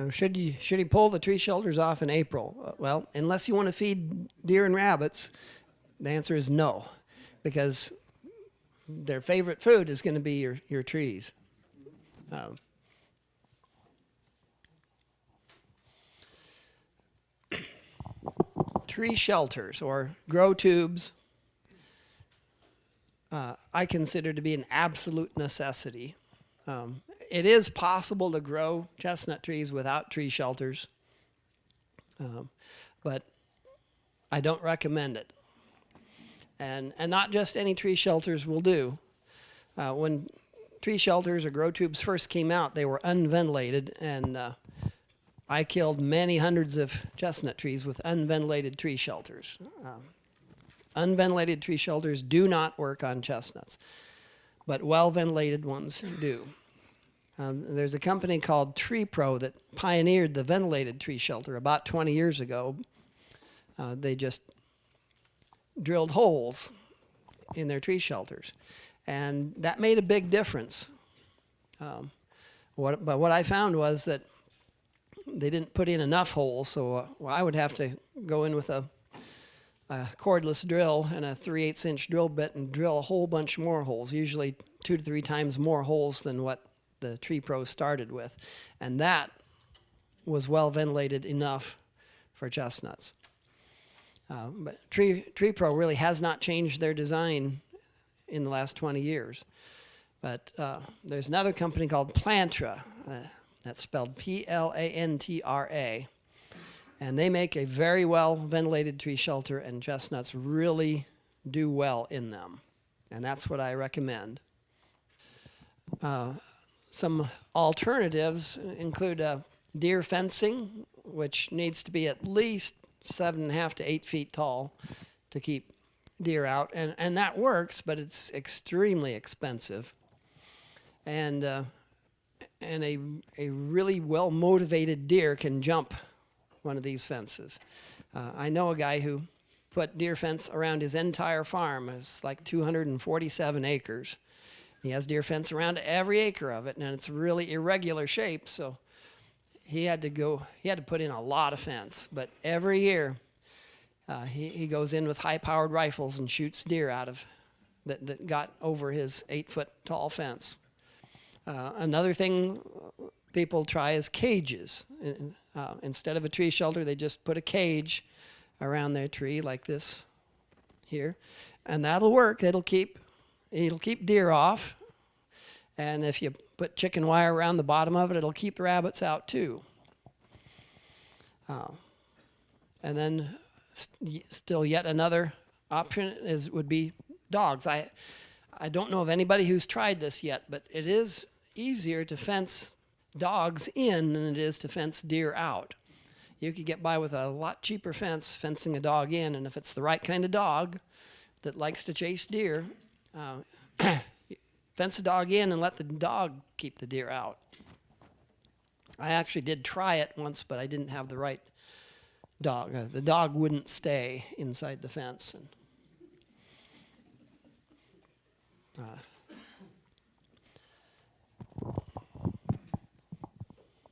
Should he pull the tree shelters off in April? Well, unless you want to feed deer and rabbits, the answer is no, because their favorite food is going to be your trees. Tree shelters or grow tubes I consider to be an absolute necessity. It is possible to grow chestnut trees without tree shelters, but I don't recommend it. And not just any tree shelters will do. When tree shelters or grow tubes first came out, they were unventilated, and I killed many hundreds of chestnut trees with unventilated tree shelters. Unventilated tree shelters do not work on chestnuts, but well-ventilated ones do. There's a company called Tree Pro that pioneered the ventilated tree shelter about 20 years ago. They just drilled holes in their tree shelters, and that made a big difference. But what I found was that they didn't put in enough holes, so I would have to go in with a cordless drill and a 3/8 inch drill bit and drill a whole bunch more holes, usually 2 to 3 times more holes than what the Tree Pro started with. And that was well ventilated enough for chestnuts. But Tree Pro really has not changed their design in the last 20 years. But there's another company called Plantra, that's spelled Plantra, and they make a very well ventilated tree shelter, and chestnuts really do well in them. And that's what I recommend. Some alternatives include deer fencing, which needs to be at least 7.5 to 8 feet tall to keep deer out, and that works, but it's extremely expensive. And a really well motivated deer can jump one of these fences. I know a guy who put deer fence around his entire farm. It's like 247 acres. He has deer fence around every acre of it, and it's really irregular shape, so he had to put in a lot of fence. But every year he goes in with high-powered rifles and shoots deer out of that got over his 8-foot tall fence. Another thing people try is cages. Instead of a tree shelter, they just put a cage around their tree like this here, and that'll work. It'll keep deer off, and if you put chicken wire around the bottom of it, it'll keep the rabbits out too. And then still yet another option would be dogs. I don't know of anybody who's tried this yet, but it is easier to fence dogs in than it is to fence deer out. You could get by with a lot cheaper fence fencing a dog in, and if it's the right kind of dog that likes to chase deer, fence a dog in and let the dog keep the deer out. I actually did try it once, but I didn't have the right dog. The dog wouldn't stay inside the fence. And,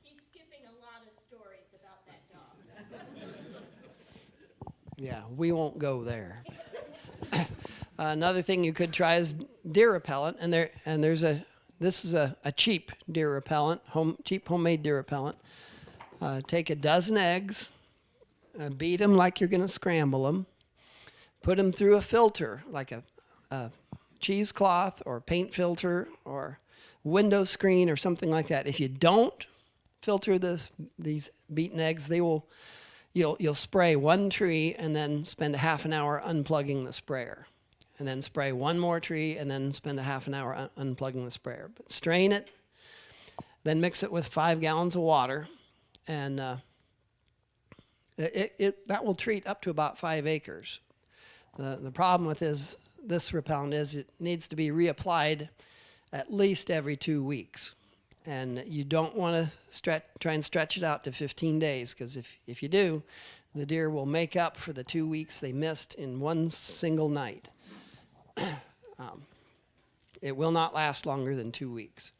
He's skipping a lot of stories about that dog. yeah, we won't go there. Another thing you could try is deer repellent, this is a cheap deer repellent, cheap homemade deer repellent. Take a dozen eggs, beat them like you're going to scramble them, put them through a filter like a cheesecloth or paint filter or window screen or something like that. If you don't filter these beaten eggs, you'll spray one tree and then spend a half an hour unplugging the sprayer. And then spray one more tree, and then spend a half an hour unplugging the sprayer. But strain it, then mix it with 5 gallons of water, and that will treat up to about 5 acres. The problem with this repellent is it needs to be reapplied at least every 2 weeks. And you don't want to try and stretch it out to 15 days, because if you do, the deer will make up for the 2 weeks they missed in one single night. It will not last longer than 2 weeks,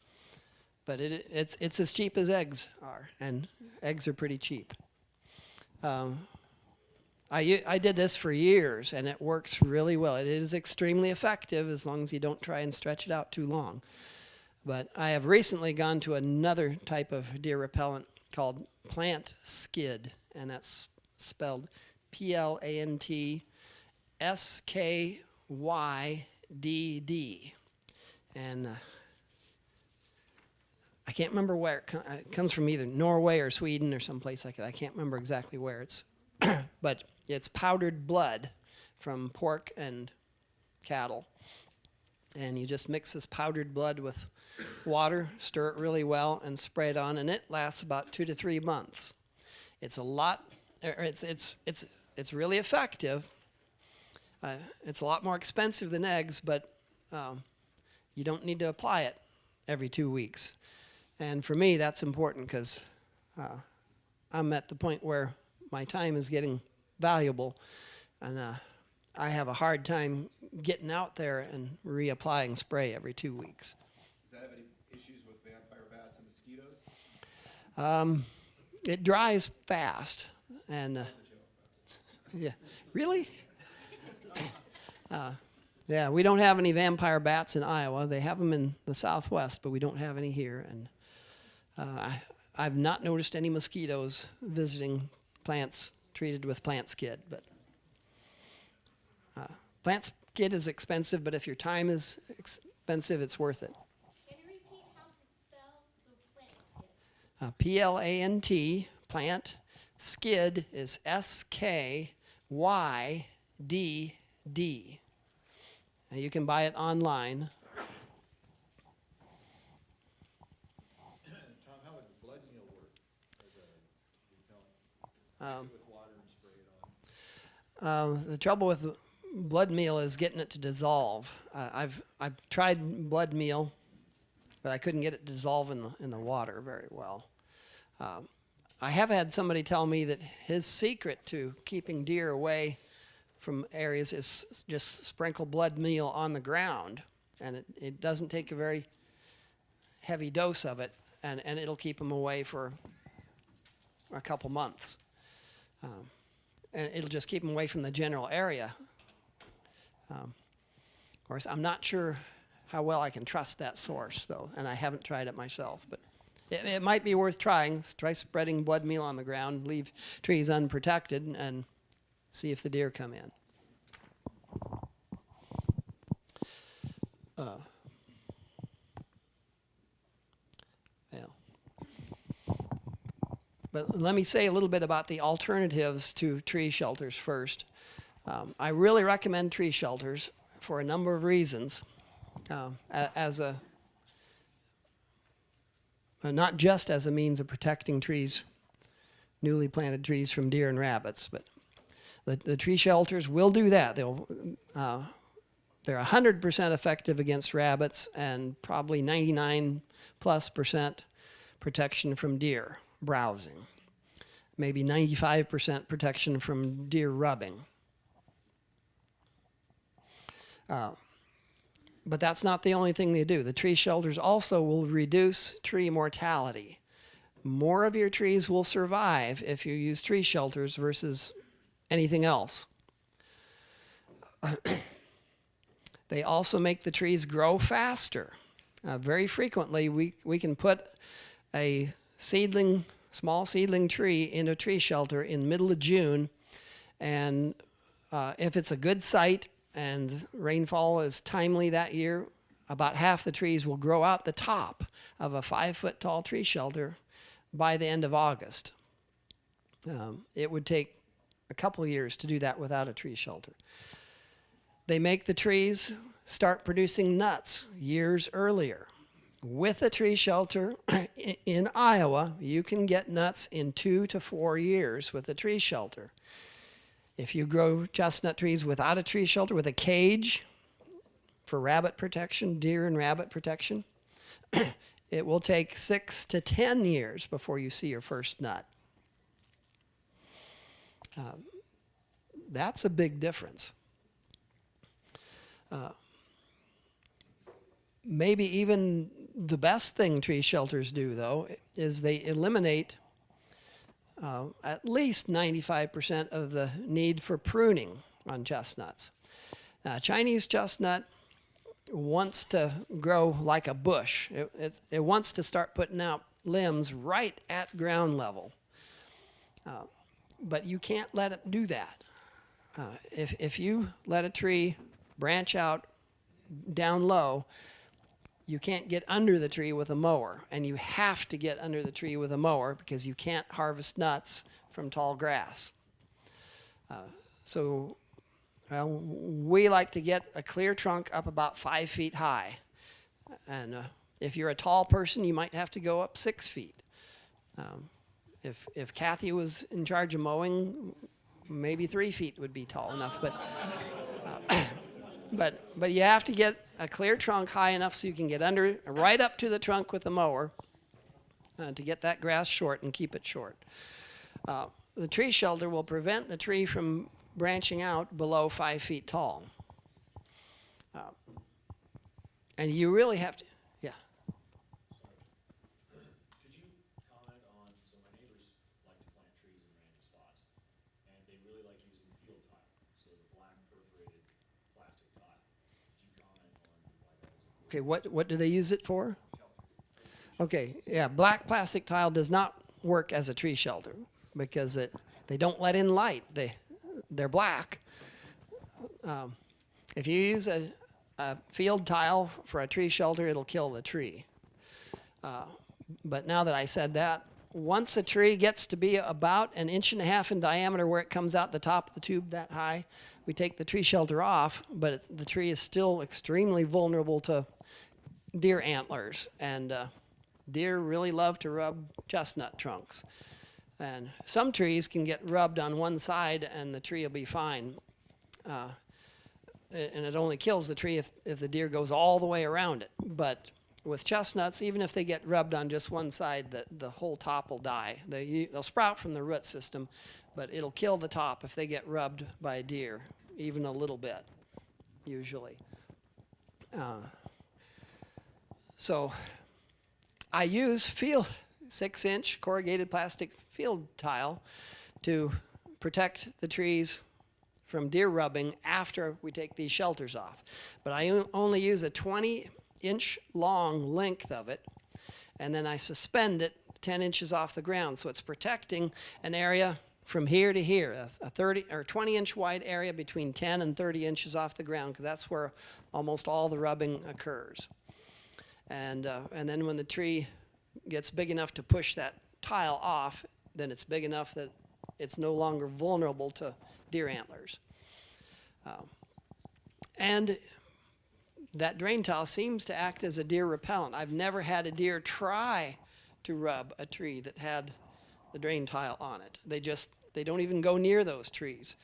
but it's as cheap as eggs are, and eggs are pretty cheap. I did this for years, and it works really well. It is extremely effective as long as you don't try and stretch it out too long. But I have recently gone to another type of deer repellent called Plant Skid, and that's spelled PLANTSKYDD. And I can't remember where it comes from, either Norway or Sweden or someplace like that. I can't remember exactly where it's, but it's powdered blood from pork and cattle. And you just mix this powdered blood with water, stir it really well, and spray it on, and it lasts about 2 to 3 months. It's really effective. It's a lot more expensive than eggs, but you don't need to apply it every 2 weeks. And for me, that's important because I'm at the point where my time is getting valuable, and I have a hard time getting out there and reapplying spray every 2 weeks. Does that have any issues with vampire bats and mosquitoes? It dries fast, and yeah, really? Yeah, we don't have any vampire bats in Iowa. They have them in the Southwest, but we don't have any here. And I've not noticed any mosquitoes visiting plants treated with plant skid. But plant skid is expensive, but if your time is expensive, it's worth it. Can you repeat how to spell the plant skid? PLANT, plant. Skid is SKYDD. Now you can buy it online. Tom, how would blood meal work as a repellent? With water and spray it on? The trouble with blood meal is getting it to dissolve. I've tried blood meal, but I couldn't get it to dissolve in the water very well. I have had somebody tell me that his secret to keeping deer away from areas is just sprinkle blood meal on the ground, and it doesn't take a very heavy dose of it, and it'll keep them away for a couple months. And it'll just keep them away from the general area. Of course, I'm not sure how well I can trust that source, though, and I haven't tried it myself, but it might be worth trying. Try spreading blood meal on the ground, leave trees unprotected, and see if the deer come in. But let me say a little bit about the alternatives to tree shelters first. I really recommend tree shelters for a number of reasons, not just as a means of protecting trees, newly planted trees from deer and rabbits, but the tree shelters will do that. They're 100% effective against rabbits and probably 99+% protection from deer browsing. Maybe 95% protection from deer rubbing. But that's not the only thing they do. The tree shelters also will reduce tree mortality. More of your trees will survive if you use tree shelters versus anything else. They also make the trees grow faster. Very frequently, we can put a small seedling tree in a tree shelter in the middle of June, and if it's a good site and rainfall is timely that year, about half the trees will grow out the top of a 5-foot tall tree shelter by the end of August. It would take a couple years to do that without a tree shelter. They make the trees start producing nuts years earlier. With a tree shelter in Iowa, you can get nuts in 2 to 4 years with a tree shelter. If you grow chestnut trees without a tree shelter, with a cage for rabbit protection, deer and rabbit protection, it will take 6 to 10 years before you see your first nut. That's a big difference. Maybe even the best thing tree shelters do, though, is they eliminate at least 95% of the need for pruning on chestnuts. Chinese chestnut wants to grow like a bush. It wants to start putting out limbs right at ground level. But you can't let it do that. If you let a tree branch out down low, you can't get under the tree with a mower, and you have to get under the tree with a mower because you can't harvest nuts from tall grass. We like to get a clear trunk up about 5 feet high. And if you're a tall person, you might have to go up 6 feet. If Kathy was in charge of mowing, maybe 3 feet would be tall enough. But you have to get a clear trunk high enough so you can get under, right up to the trunk with the mower. to get that grass short and keep it short. The tree shelter will prevent the tree from branching out below 5 feet tall. And you really have to, yeah. Could you comment on, so my neighbors like to plant trees in random spots, and they really like using field tile, so the black perforated plastic tile. Could you comment on why that is? Okay, what do they use it for? Okay, yeah, black plastic tile does not work as a tree shelter because they don't let in light. They're black. If you use a field tile for a tree shelter, it'll kill the tree. But now that I said that, once a tree gets to be about 1.5 inches in diameter where it comes out the top of the tube that high, we take the tree shelter off, but the tree is still extremely vulnerable to deer antlers. And deer really love to rub chestnut trunks. And some trees can get rubbed on one side and the tree will be fine. And it only kills the tree if the deer goes all the way around it. But with chestnuts, even if they get rubbed on just one side, the whole top will die. They'll sprout from the root system, but it'll kill the top if they get rubbed by a deer, even a little bit, usually. So I use 6-inch corrugated plastic field tile to protect the trees from deer rubbing after we take these shelters off. But I only use a 20-inch long length of it, and then I suspend it 10 inches off the ground. So it's protecting an area from here to here, a 30 or 20-inch wide area between 10 and 30 inches off the ground, because that's where almost all the rubbing occurs. And then when the tree gets big enough to push that tile off, then it's big enough that it's no longer vulnerable to deer antlers. And that drain tile seems to act as a deer repellent. I've never had a deer try to rub a tree that had the drain tile on it. They don't even go near those trees.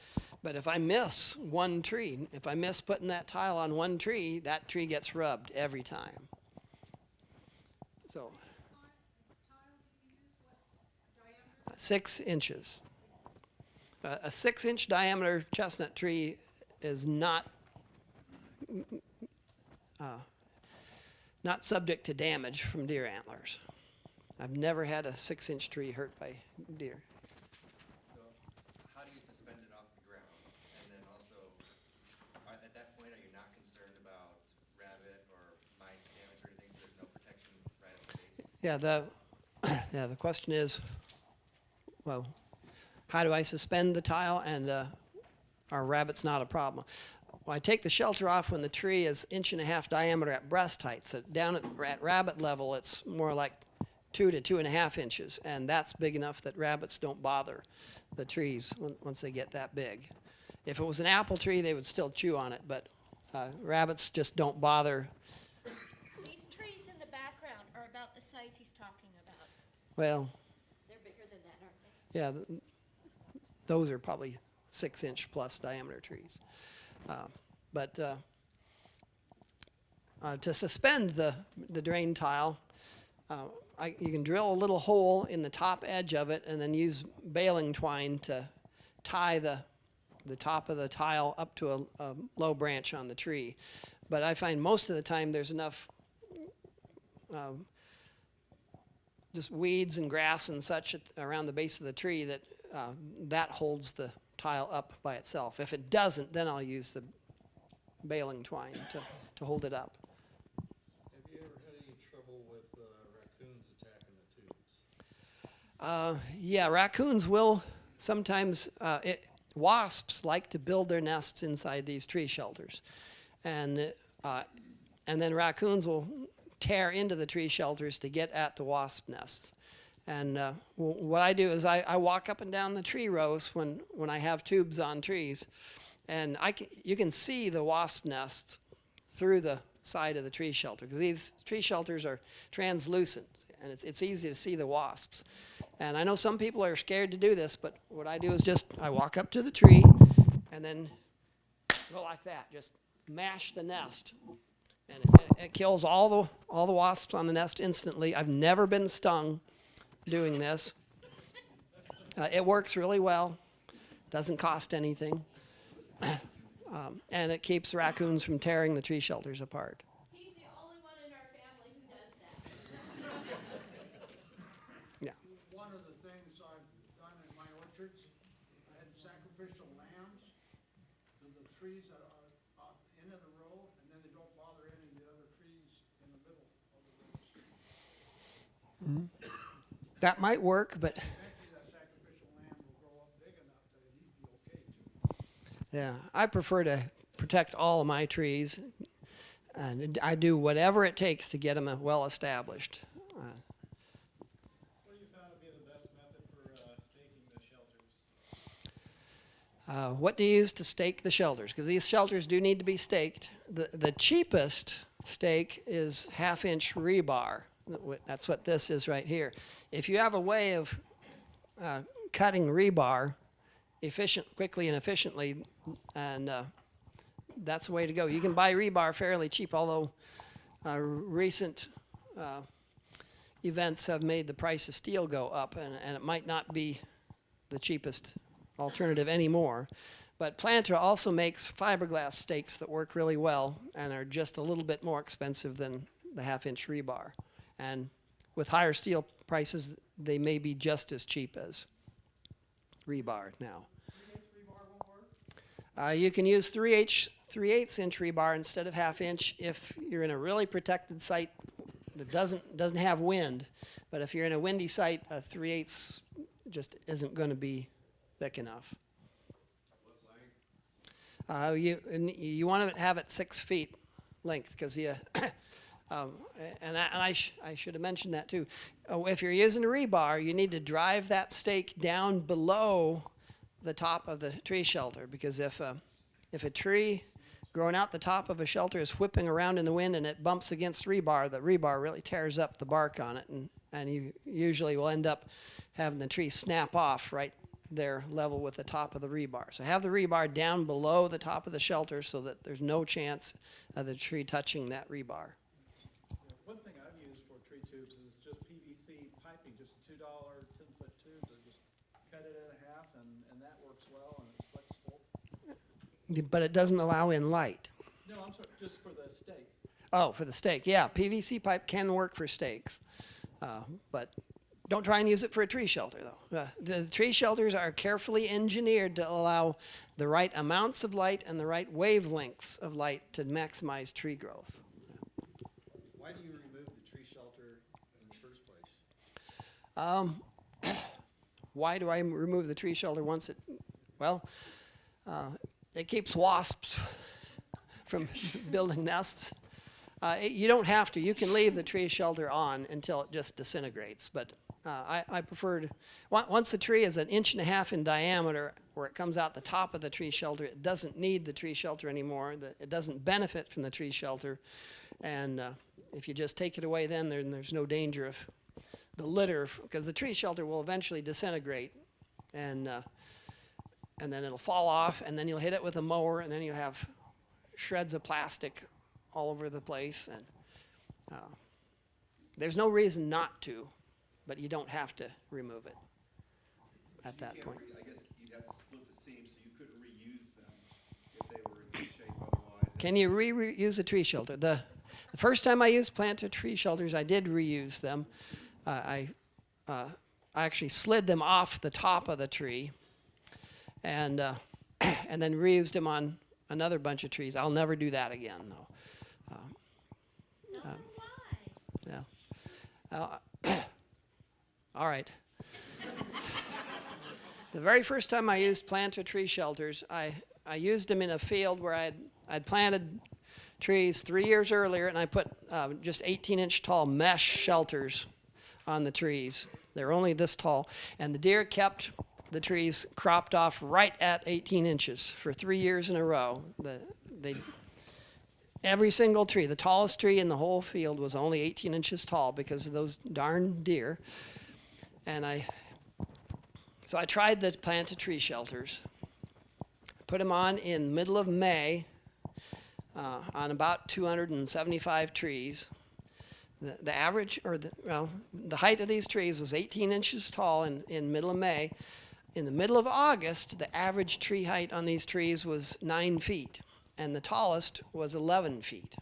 But if I miss one tree, if I miss putting that tile on one tree, that tree gets rubbed every time. So 6 inches. A 6-inch diameter chestnut tree is not subject to damage from deer antlers. I've never had a 6-inch tree hurt by deer. So how do you suspend it off the ground? And then also, at that point, are you not concerned about rabbit or mice damage or anything? So there's no protection right at the base? Yeah, the question is, well, how do I suspend the tile and are rabbits not a problem? Well, I take the shelter off when the tree is 1.5 inch diameter at breast height. So down at rabbit level, it's more like 2 to 2.5 inches, and that's big enough that rabbits don't bother the trees once they get that big. If it was an apple tree, they would still chew on it, but rabbits just don't bother. These trees in the background are about the size he's talking about. Well, They're bigger than that, aren't they? yeah, those are probably 6-inch plus diameter trees. But to suspend the drain tile, you can drill a little hole in the top edge of it and then use baling twine to tie the top of the tile up to a low branch on the tree. But I find most of the time there's enough just weeds and grass and such around the base of the tree that that holds the tile up by itself. If it doesn't, then I'll use the baling twine to hold it up. Have you ever had any trouble with raccoons attacking the tubes? Yeah, raccoons will sometimes, wasps like to build their nests inside these tree shelters. And then raccoons will tear into the tree shelters to get at the wasp nests. And what I do is I walk up and down the tree rows when I have tubes on trees, and you can see the wasp nests through the side of the tree shelter, because these tree shelters are translucent, and it's easy to see the wasps. And I know some people are scared to do this, but what I do is I walk up to the tree and then go like that, just mash the nest. And it kills all the wasps on the nest instantly. I've never been stung doing this. It works really well, doesn't cost anything, and it keeps raccoons from tearing the tree shelters apart. He's the only one in our family who does that. Yeah. One of the things I've done in my orchards, I had sacrificial lambs to the trees that are at the end of the row, and then they don't bother any of the other trees in the middle of the rows. That might work, but Eventually, that sacrificial lamb will grow up big enough that he'd be okay too. yeah, I prefer to protect all of my trees, and I do whatever it takes to get them well established. What do you found to be the best method for staking the shelters? What do you use to stake the shelters? Because these shelters do need to be staked. The cheapest stake is 1/2-inch rebar. That's what this is right here. If you have a way of cutting rebar quickly and efficiently, and that's the way to go. You can buy rebar fairly cheap, although recent events have made the price of steel go up, and it might not be the cheapest alternative anymore. But Planter also makes fiberglass stakes that work really well and are just a little bit more expensive than the 1/2-inch rebar. And with higher steel prices, they may be just as cheap as rebar now. You can use 3/8-inch rebar instead of 1/2-inch if you're in a really protected site that doesn't have wind. But if you're in a windy site, a 3/8 just isn't going to be thick enough. You want to have it 6 feet length because I should have mentioned that too. If you're using a rebar, you need to drive that stake down below the top of the tree shelter, because if a tree growing out the top of a shelter is whipping around in the wind and it bumps against rebar, the rebar really tears up the bark on it, and you usually will end up having the tree snap off right there level with the top of the rebar. So have the rebar down below the top of the shelter so that there's no chance of the tree touching that rebar. One thing I've used for tree tubes is just PVC piping, just a $2 10-foot tube to just cut it in half, and that works well, and it's flexible. But it doesn't allow in light. No, I'm sorry, just for the stake. Oh, for the stake. Yeah, PVC pipe can work for stakes. But don't try and use it for a tree shelter, though. The tree shelters are carefully engineered to allow the right amounts of light and the right wavelengths of light to maximize tree growth. Why do you remove the tree shelter in the first place? Why do I remove the tree shelter once it, it keeps wasps from building nests. You don't have to. You can leave the tree shelter on until it just disintegrates. But I prefer to, once the tree is 1.5 inches in diameter, where it comes out the top of the tree shelter, it doesn't need the tree shelter anymore. It doesn't benefit from the tree shelter. And if you just take it away then there's no danger of the litter, because the tree shelter will eventually disintegrate. And then it'll fall off, and then you'll hit it with a mower, and then you'll have shreds of plastic all over the place. And there's no reason not to, but you don't have to remove it at that point. I guess you'd have to split the seams, so you couldn't reuse them if they were in good shape otherwise. Can you reuse a tree shelter? The first time I used planter tree shelters, I did reuse them. I actually slid them off the top of the tree, and then reused them on another bunch of trees. I'll never do that again, though. Why? Yeah. All right. The very first time I used planter tree shelters, I used them in a field where I'd planted trees 3 years earlier, and I put just 18-inch tall mesh shelters on the trees. They're only this tall, and the deer kept the trees cropped off right at 18 inches for 3 years in a row. Every single tree, the tallest tree in the whole field was only 18 inches tall because of those darn deer. And so I tried the planted tree shelters. Put them on in middle of May on about 275 trees. The average, or the height of these trees was 18 inches tall in middle of May. In the middle of August, the average tree height on these trees was 9 feet, and the tallest was 11 feet.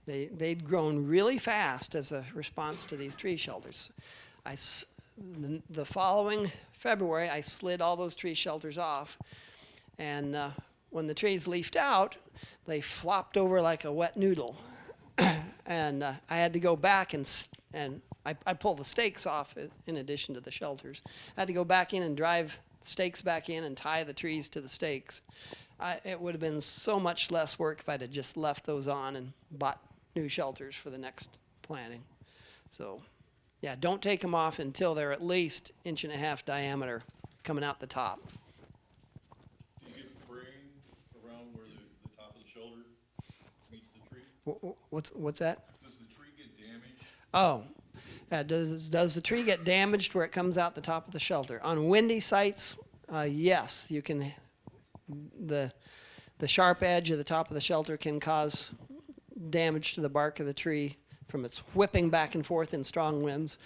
They'd grown really fast as a response to these tree shelters. The following February, I slid all those tree shelters off, and when the trees leafed out, they flopped over like a wet noodle. And I had to go back and I pulled the stakes off in addition to the shelters. I had to go back in and drive stakes back in and tie the trees to the stakes. It would have been so much less work if I'd have just left those on and bought new shelters for the next planting. So, yeah, don't take them off until they're at least 1.5 inches diameter coming out the top. Do you get fraying around where the top of the shoulder meets the tree? What's that? Does the tree get damaged? Oh, does the tree get damaged where it comes out the top of the shelter? On windy sites, yes, you can. The sharp edge of the top of the shelter can cause damage to the bark of the tree from its whipping back and forth in strong winds.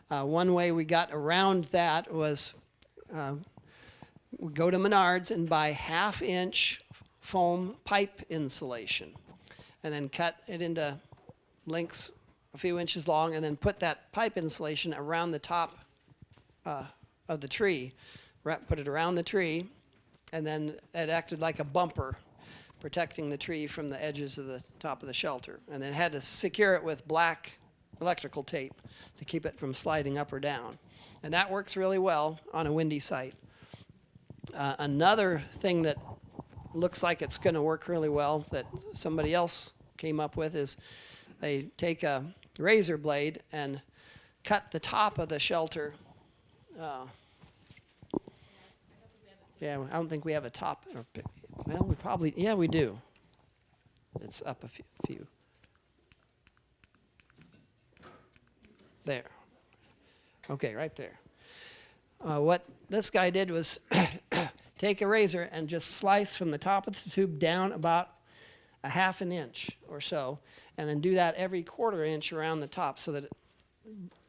One way we got around that was we go to Menards and buy 1/2-inch foam pipe insulation, and then cut it into lengths a few inches long, and then put that pipe insulation around the top of the tree. Put it around the tree, and then it acted like a bumper, protecting the tree from the edges of the top of the shelter. And then had to secure it with black electrical tape to keep it from sliding up or down. And that works really well on a windy site. Another thing that looks like it's going to work really well that somebody else came up with is they take a razor blade and cut the top of the shelter. Yeah, I don't think we have a top. Well, we probably, yeah, we do. It's up a few. There. Okay, right there. What this guy did was take a razor and just slice from the top of the tube down about 1/2 inch or so, and then do that every 1/4 inch around the top so that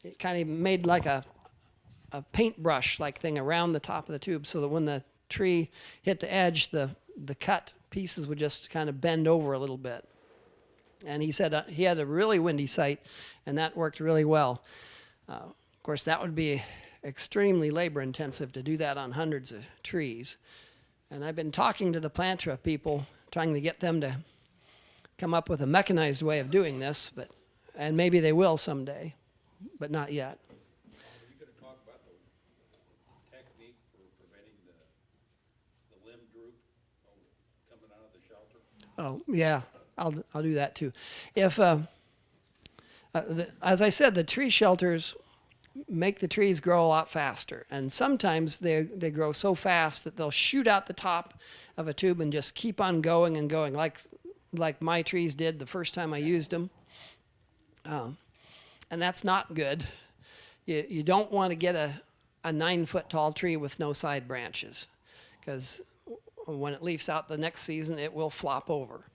it kind of made like a paintbrush-like thing around the top of the tube, so that when the tree hit the edge, the cut pieces would just kind of bend over a little bit. And he said he had a really windy site, and that worked really well. Of course, that would be extremely labor-intensive to do that on hundreds of trees. And I've been talking to the planter people, trying to get them to come up with a mechanized way of doing this, and maybe they will someday, but not yet. Are you gonna talk about the technique for preventing the limb droop coming out of the shelter? Oh, yeah, I'll do that too. If, as I said, the tree shelters make the trees grow a lot faster, and sometimes they grow so fast that they'll shoot out the top of a tube and just keep on going and going, like my trees did the first time I used them. And that's not good. You don't want to get a 9-foot tall tree with no side branches, because when it leaves out the next season, it will flop over.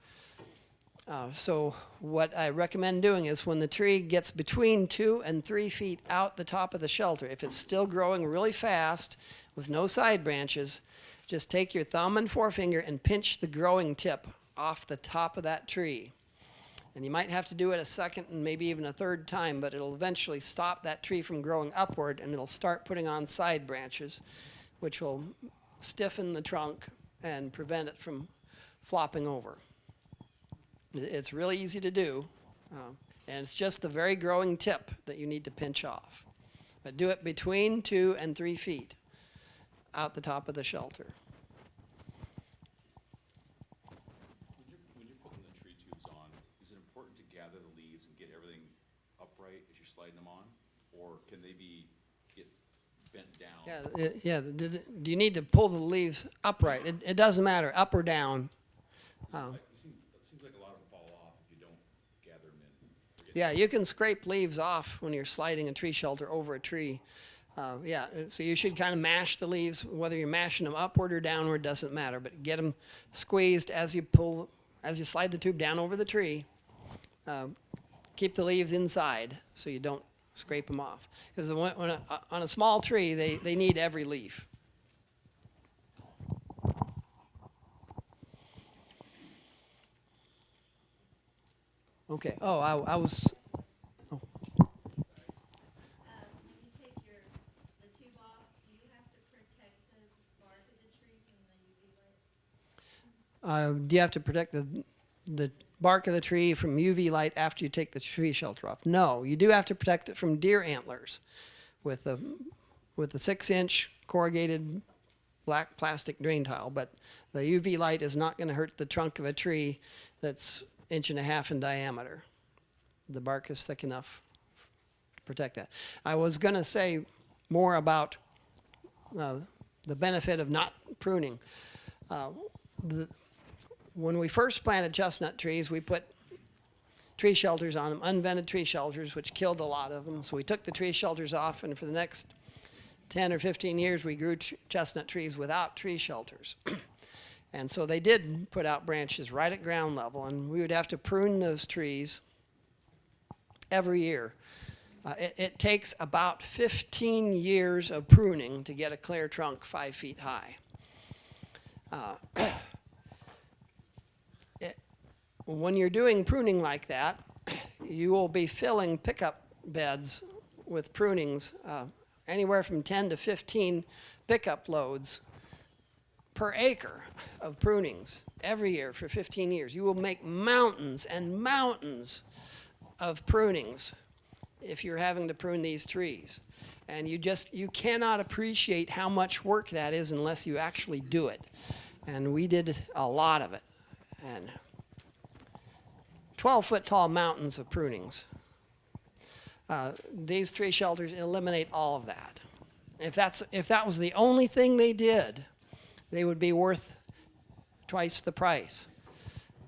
So what I recommend doing is when the tree gets between 2 and 3 feet out the top of the shelter, if it's still growing really fast with no side branches, just take your thumb and forefinger and pinch the growing tip off the top of that tree. And you might have to do it a second and maybe even a third time, but it'll eventually stop that tree from growing upward, and it'll start putting on side branches, which will stiffen the trunk and prevent it from flopping over. It's really easy to do, and it's just the very growing tip that you need to pinch off. But do it between 2 and 3 feet out the top of the shelter. When you're putting the tree tubes on, is it important to gather the leaves and get everything upright as you're sliding them on? Or can they get bent down? Yeah. Do you need to pull the leaves upright? It doesn't matter, up or down. It seems like a lot of them fall off if you don't gather them in. Yeah, you can scrape leaves off when you're sliding a tree shelter over a tree. So you should kind of mash the leaves, whether you're mashing them upward or downward, doesn't matter, but get them squeezed as you slide the tube down over the tree. keep the leaves inside so you don't scrape them off. Because on a small tree, they need every leaf. Okay. Oh, I was. Oh. When you take the tube off, do you have to protect the bark of the tree from the UV light? Do you have to protect the bark of the tree from UV light after you take the tree shelter off? No, you do have to protect it from deer antlers with a 6-inch corrugated black plastic drain tile. But the UV light is not going to hurt the trunk of a tree that's 1.5 inches in diameter. The bark is thick enough to protect that. I was going to say more about the benefit of not pruning. When we first planted chestnut trees, we put tree shelters on them, unvented tree shelters, which killed a lot of them. So we took the tree shelters off, and for the next 10 or 15 years, we grew chestnut trees without tree shelters. And so they did put out branches right at ground level, and we would have to prune those trees every year. It takes about 15 years of pruning to get a clear trunk 5 feet high. When you're doing pruning like that, you will be filling pickup beds with prunings, anywhere from 10 to 15 pickup loads per acre of prunings every year for 15 years. You will make mountains and mountains of prunings if you're having to prune these trees. And you cannot appreciate how much work that is unless you actually do it. And we did a lot of it. And 12-foot tall mountains of prunings. These tree shelters eliminate all of that. If that was the only thing they did, they would be worth twice the price.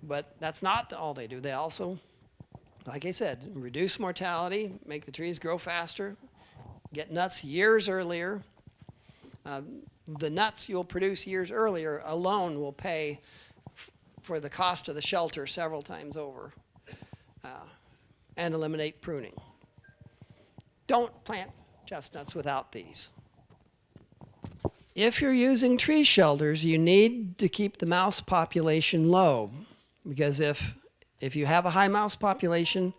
But that's not all they do. They also, like I said, reduce mortality, make the trees grow faster, get nuts years earlier. The nuts you'll produce years earlier alone will pay for the cost of the shelter several times over, and eliminate pruning. Don't plant chestnuts without these. If you're using tree shelters, you need to keep the mouse population low, because if you have a high mouse population,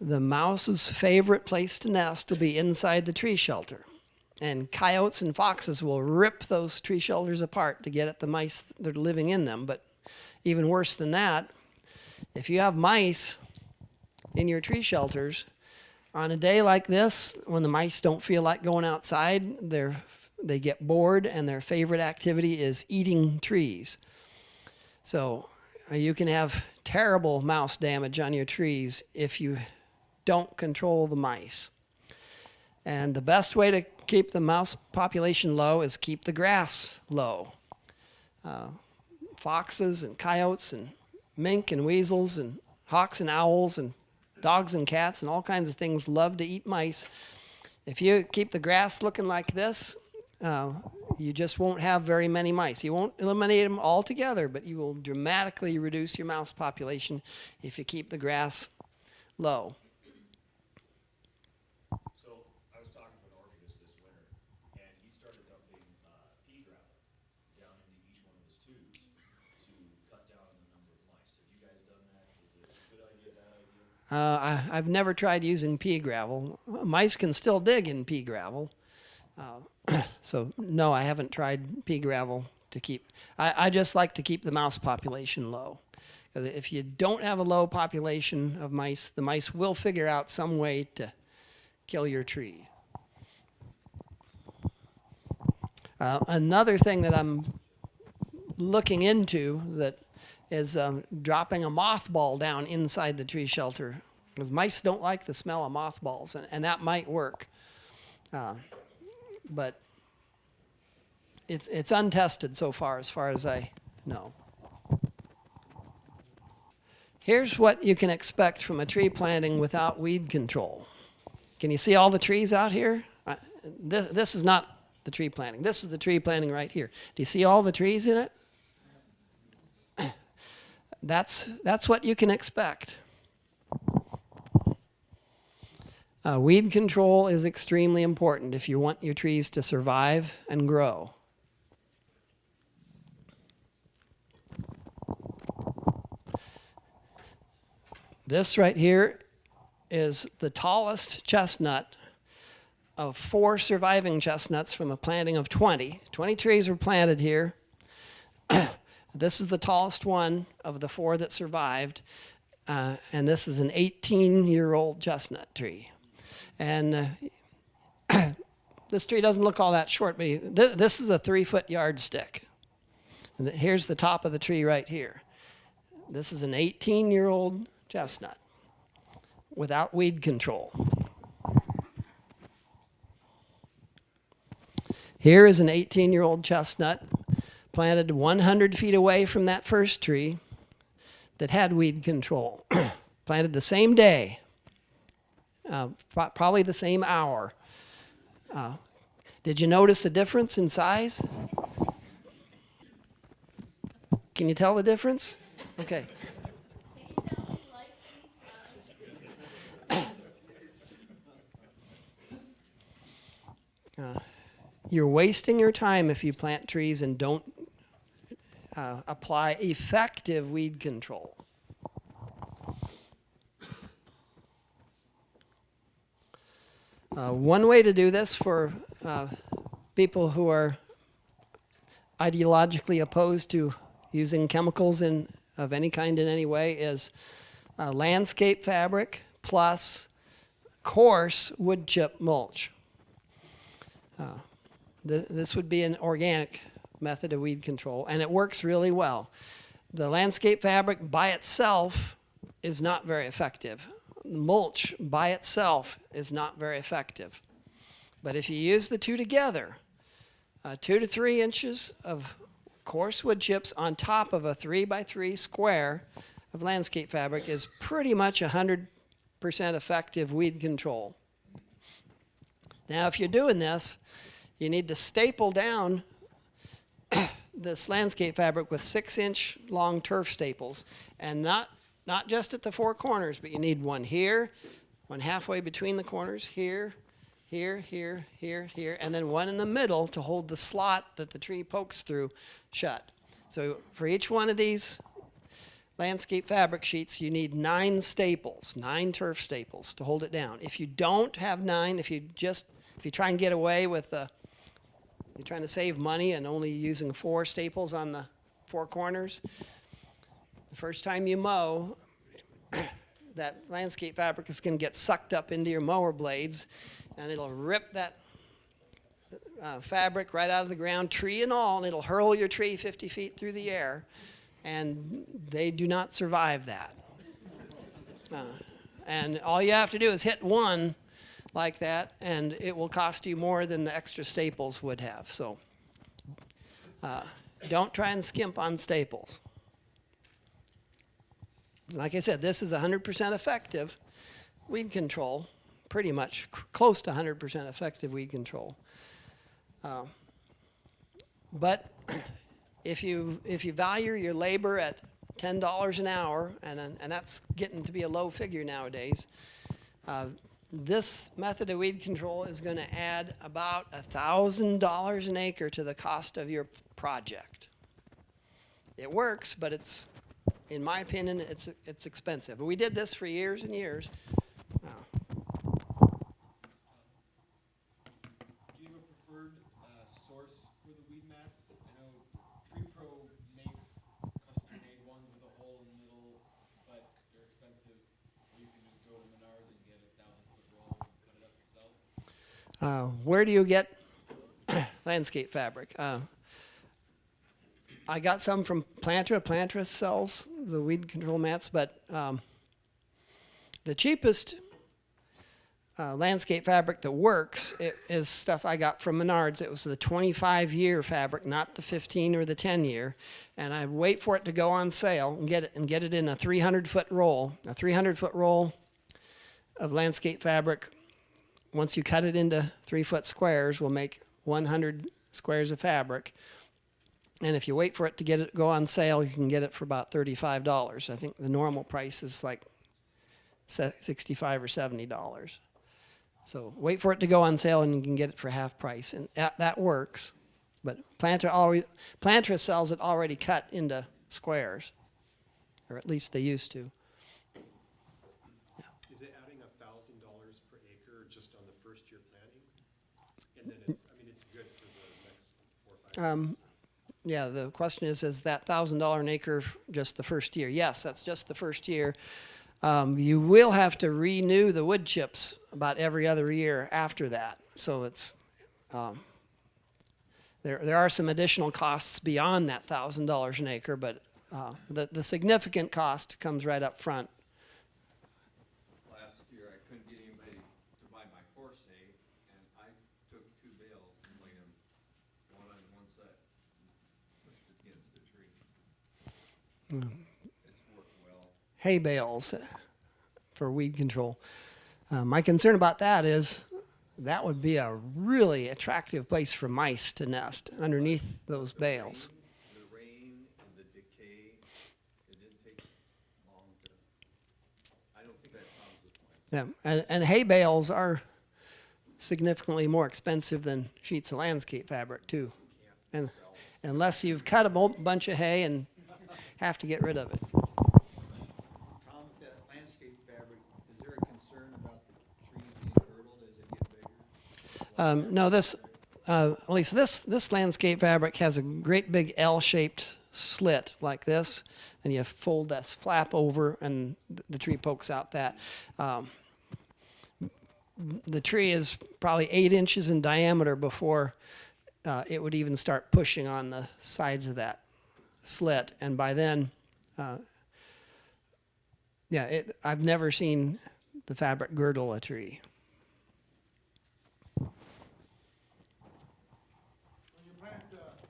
the mouse's favorite place to nest will be inside the tree shelter. And coyotes and foxes will rip those tree shelters apart to get at the mice that are living in them. But even worse than that, if you have mice in your tree shelters, on a day like this, when the mice don't feel like going outside, they get bored, and their favorite activity is eating trees. So you can have terrible mouse damage on your trees if you don't control the mice. And the best way to keep the mouse population low is keep the grass low. Foxes and coyotes and mink and weasels and hawks and owls and dogs and cats and all kinds of things love to eat mice. If you keep the grass looking like this, you just won't have very many mice. You won't eliminate them altogether, but you will dramatically reduce your mouse population if you keep the grass low. So I was talking to an orchardist this winter, and he started dumping pea gravel down into each one of his tubes to cut down on the number of mice. Have you guys done that? Is it a good idea, bad idea? I've never tried using pea gravel. Mice can still dig in pea gravel. So no, I haven't tried pea gravel to keep. I just like to keep the mouse population low. If you don't have a low population of mice, the mice will figure out some way to kill your tree. Another thing that I'm looking into that is dropping a mothball down inside the tree shelter, because mice don't like the smell of mothballs, and that might work. But it's untested so far as I know. Here's what you can expect from a tree planting without weed control. Can you see all the trees out here? This is not the tree planting. This is the tree planting right here. Do you see all the trees in it? That's what you can expect. Weed control is extremely important if you want your trees to survive and grow. This right here is the tallest chestnut of 4 surviving chestnuts from a planting of 20. 20 trees were planted here. This is the tallest one of the 4 that survived, and this is an 18-year-old chestnut tree. And this tree doesn't look all that short, but this is a 3-foot yardstick. And here's the top of the tree right here. This is an 18-year-old chestnut without weed control. Here is an 18-year-old chestnut planted 100 feet away from that first tree that had weed control. Planted the same day, probably the same hour. Did you notice a difference in size? Can you tell the difference? Okay. You're wasting your time if you plant trees and don't apply effective weed control. One way to do this for people who are ideologically opposed to using chemicals of any kind in any way is landscape fabric plus coarse wood chip mulch. This would be an organic method of weed control, and it works really well. The landscape fabric by itself is not very effective. Mulch by itself is not very effective. But if you use the two together, 2 to 3 inches of coarse wood chips on top of a 3x3 square of landscape fabric is pretty much 100% effective weed control. Now, if you're doing this, you need to staple down this landscape fabric with 6-inch long turf staples, and not just at the 4 corners, but you need one here, one halfway between the corners, here, here, here, here, here, and then one in the middle to hold the slot that the tree pokes through shut. So for each one of these landscape fabric sheets, you need 9 staples, 9 turf staples to hold it down. If you don't have 9, if you try and get away with you're trying to save money and only using 4 staples on the 4 corners, the first time you mow, that landscape fabric is going to get sucked up into your mower blades, and it'll rip that fabric right out of the ground, tree and all, and it'll hurl your tree 50 feet through the air, and they do not survive that. And all you have to do is hit one like that, and it will cost you more than the extra staples would have. So don't try and skimp on staples. Like I said, this is 100% effective weed control, pretty much close to 100% effective weed control. But if you value your labor at $10 an hour, and that's getting to be a low figure nowadays, this method of weed control is going to add about $1,000 an acre to the cost of your project. It works, but it's, in my opinion, it's expensive. But we did this for years and years. Do you have a preferred source for the weed mats? I know Tree Pro makes custom-made ones with a hole in the middle, but they're expensive. Or you can just go to Menards and get a 1,000-foot roll and cut it up yourself. Where do you get landscape fabric? I got some from Plantra. Plantra sells the weed control mats, but the cheapest landscape fabric that works is stuff I got from Menards. It was the 25-year fabric, not the 15 or the 10-year, and I wait for it to go on sale and get it in a 300-foot roll. A 300-foot roll of landscape fabric, once you cut it into 3-foot squares, will make 100 squares of fabric. And if you wait for it to go on sale, you can get it for about $35. I think the normal price is like $65 or $70. So wait for it to go on sale and you can get it for half price, and that works. But Planter sells it already cut into squares, or at least they used to. Is it adding $1,000 per acre just on the first year planting? And then it's good for the next 4 or 5 years. Yeah, the question is that $1,000 an acre just the first year? Yes, that's just the first year. You will have to renew the wood chips about every other year after that. So it's there are some additional costs beyond that $1,000 an acre, but the significant cost comes right up front. Last year, I couldn't get anybody to buy my horse hay, and I took 2 bales and laid them one on one side, and pushed it against the tree. It's worked well. Hay bales for weed control. My concern about that is that would be a really attractive place for mice to nest underneath those bales. The rain and the decay, it didn't take long to, I don't think that problems with mine. Yeah, and hay bales are significantly more expensive than sheets of landscape fabric too. And unless you've cut a bunch of hay and have to get rid of it. Tom, with that landscape fabric, is there a concern about the trees being girdled as they get bigger? No, at least this landscape fabric has a great big L-shaped slit like this, and you fold this flap over, and the tree pokes out that. The tree is probably 8 inches in diameter before it would even start pushing on the sides of that slit, and by then, I've never seen the fabric girdle a tree. When you plant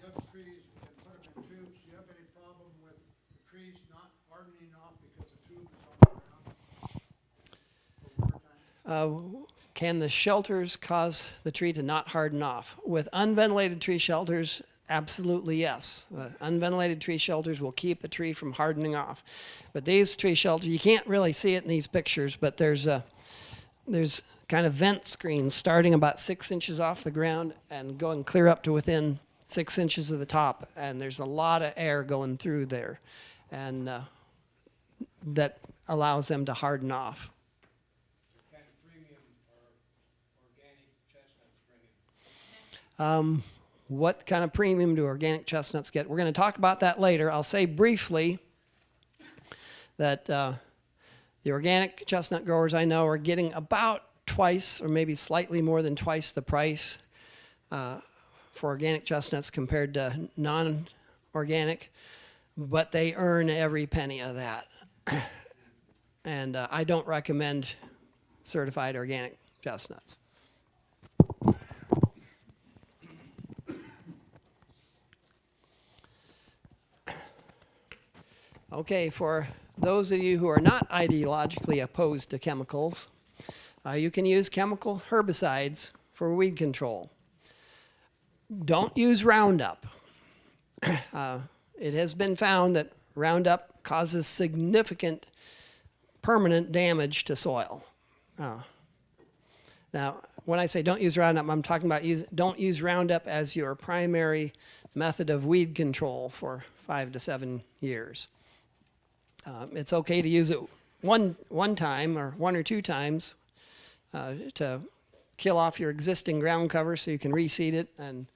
young trees and put them in tubes, do you have any problem with the trees not hardening off because the tube is on the ground over time? Can the shelters cause the tree to not harden off? With unventilated tree shelters, absolutely yes. Unventilated tree shelters will keep a tree from hardening off. But these tree shelters, you can't really see it in these pictures, but there's kind of vent screens starting about 6 inches off the ground and going clear up to within 6 inches of the top. And there's a lot of air going through there. And that allows them to harden off. What kind of premium are organic chestnuts bringing? What kind of premium do organic chestnuts get? We're going to talk about that later. I'll say briefly that the organic chestnut growers I know are getting about twice or maybe slightly more than twice the price for organic chestnuts compared to non-organic, but they earn every penny of that. And I don't recommend certified organic chestnuts. Okay, for those of you who are not ideologically opposed to chemicals, you can use chemical herbicides for weed control. Don't use Roundup. It has been found that Roundup causes significant permanent damage to soil. Now, when I say don't use Roundup, I'm talking about don't use Roundup as your primary method of weed control for 5 to 7 years. It's okay to use it one time or 1 or 2 times to kill off your existing ground cover so you can reseed it and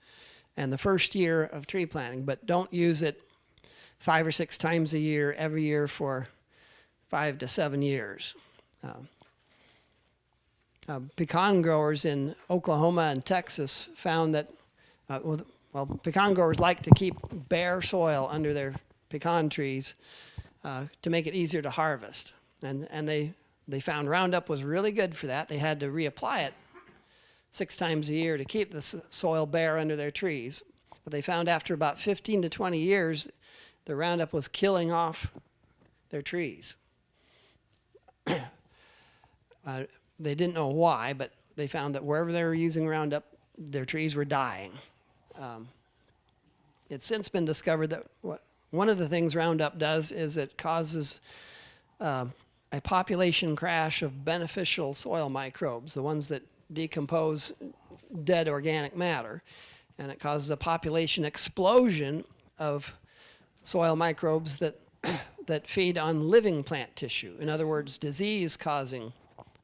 the first year of tree planting, but don't use it 5 or 6 times a year, every year for 5 to 7 years. Pecan growers in Oklahoma and Texas found that, pecan growers like to keep bare soil under their pecan trees to make it easier to harvest. And they found Roundup was really good for that. They had to reapply it 6 times a year to keep the soil bare under their trees. But they found after about 15 to 20 years, the Roundup was killing off their trees. They didn't know why, but they found that wherever they were using Roundup, their trees were dying. It's since been discovered that one of the things Roundup does is it causes a population crash of beneficial soil microbes, the ones that decompose dead organic matter, and it causes a population explosion of soil microbes that that feed on living plant tissue. In other words, disease-causing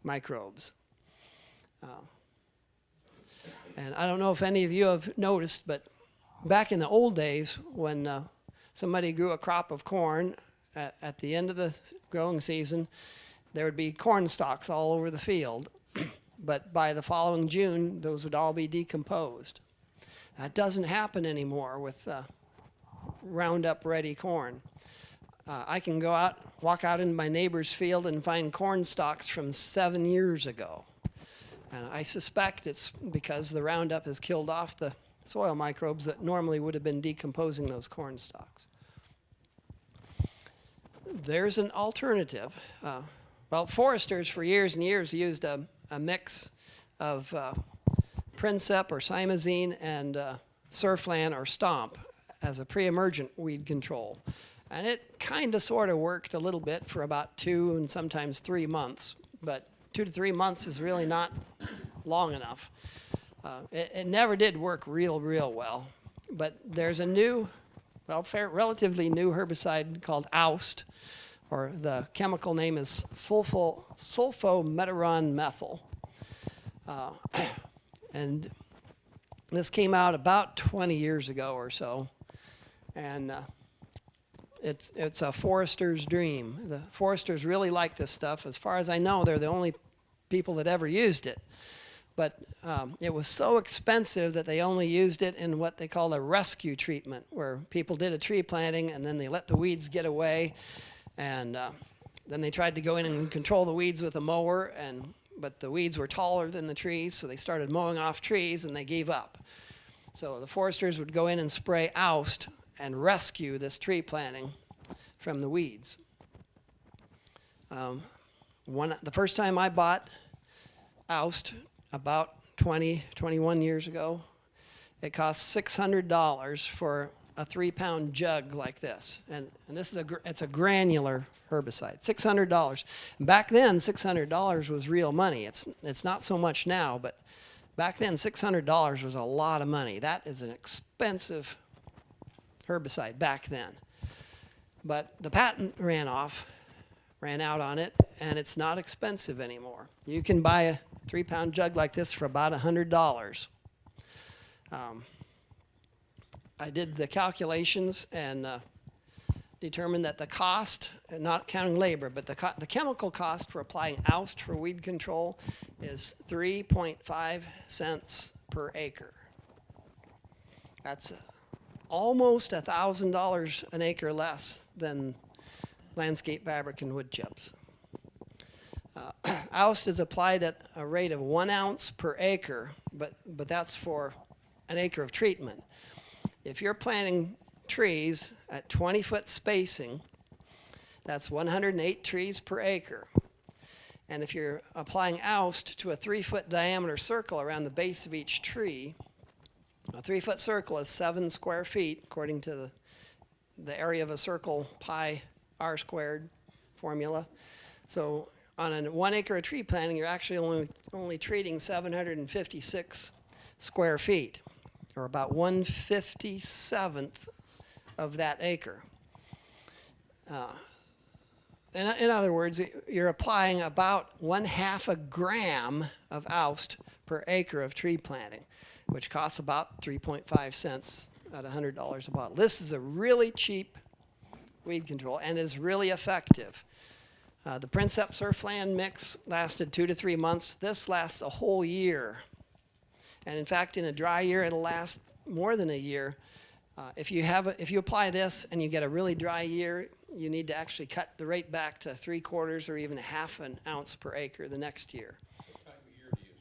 microbes. And I don't know if any of you have noticed, but back in the old days when somebody grew a crop of corn at the end of the growing season, there would be corn stalks all over the field. But by the following June, those would all be decomposed. That doesn't happen anymore with Roundup ready corn. I can go out, walk out into my neighbor's field and find corn stalks from 7 years ago. And I suspect it's because the Roundup has killed off the soil microbes that normally would have been decomposing those corn stalks. There's an alternative. Well, foresters for years and years used a mix of Princep or Simazine and Surflan or Stomp as a pre-emergent weed control. And it kind of sort of worked a little bit for about 2 and sometimes 3 months, but 2 to 3 months is really not long enough. It never did work real well. But there's a new, well, relatively new herbicide called Oust, or the chemical name is sulfometaron methyl. And this came out about 20 years ago or so. And it's a forester's dream. The foresters really like this stuff. As far as I know, they're the only people that ever used it. But it was so expensive that they only used it in what they call a rescue treatment, where people did a tree planting and then they let the weeds get away. And then they tried to go in and control the weeds with a mower, but the weeds were taller than the trees, so they started mowing off trees and they gave up. So the foresters would go in and spray Oust and rescue this tree planting from the weeds. The first time I bought Oust, about 21 years ago, it cost $600 for a 3-pound jug like this. And this is it's a granular herbicide, $600. Back then, $600 was real money. It's not so much now, but back then, $600 was a lot of money. That is an expensive herbicide back then. But the patent ran out on it, and it's not expensive anymore. You can buy a 3-pound jug like this for about $100. I did the calculations and determined that the cost, not counting labor, but the chemical cost for applying Oust for weed control is 3.5 cents per acre. That's almost $1,000 an acre less than landscape fabric and wood chips. Oust is applied at a rate of 1 ounce per acre, but that's for an acre of treatment. If you're planting trees at 20-foot spacing, that's 108 trees per acre. And if you're applying Oust to a 3-foot diameter circle around the base of each tree, a 3-foot circle is 7 square feet, according to the area of a circle, pi r squared formula. So on a 1 acre of tree planting, you're actually only treating 756 square feet, or about 1/57th of that acre. In other words, you're applying about 1/2 gram of Oust per acre of tree planting, which costs about 3.5 cents at $100 a bottle. This is a really cheap weed control and is really effective. The Princep Surfland mix lasted 2 to 3 months. This lasts a whole year. And in fact, in a dry year, it'll last more than a year. If you apply this and you get a really dry year, you need to actually cut the rate back to 3/4 or even 1/2 ounce per acre the next year. What time of year do you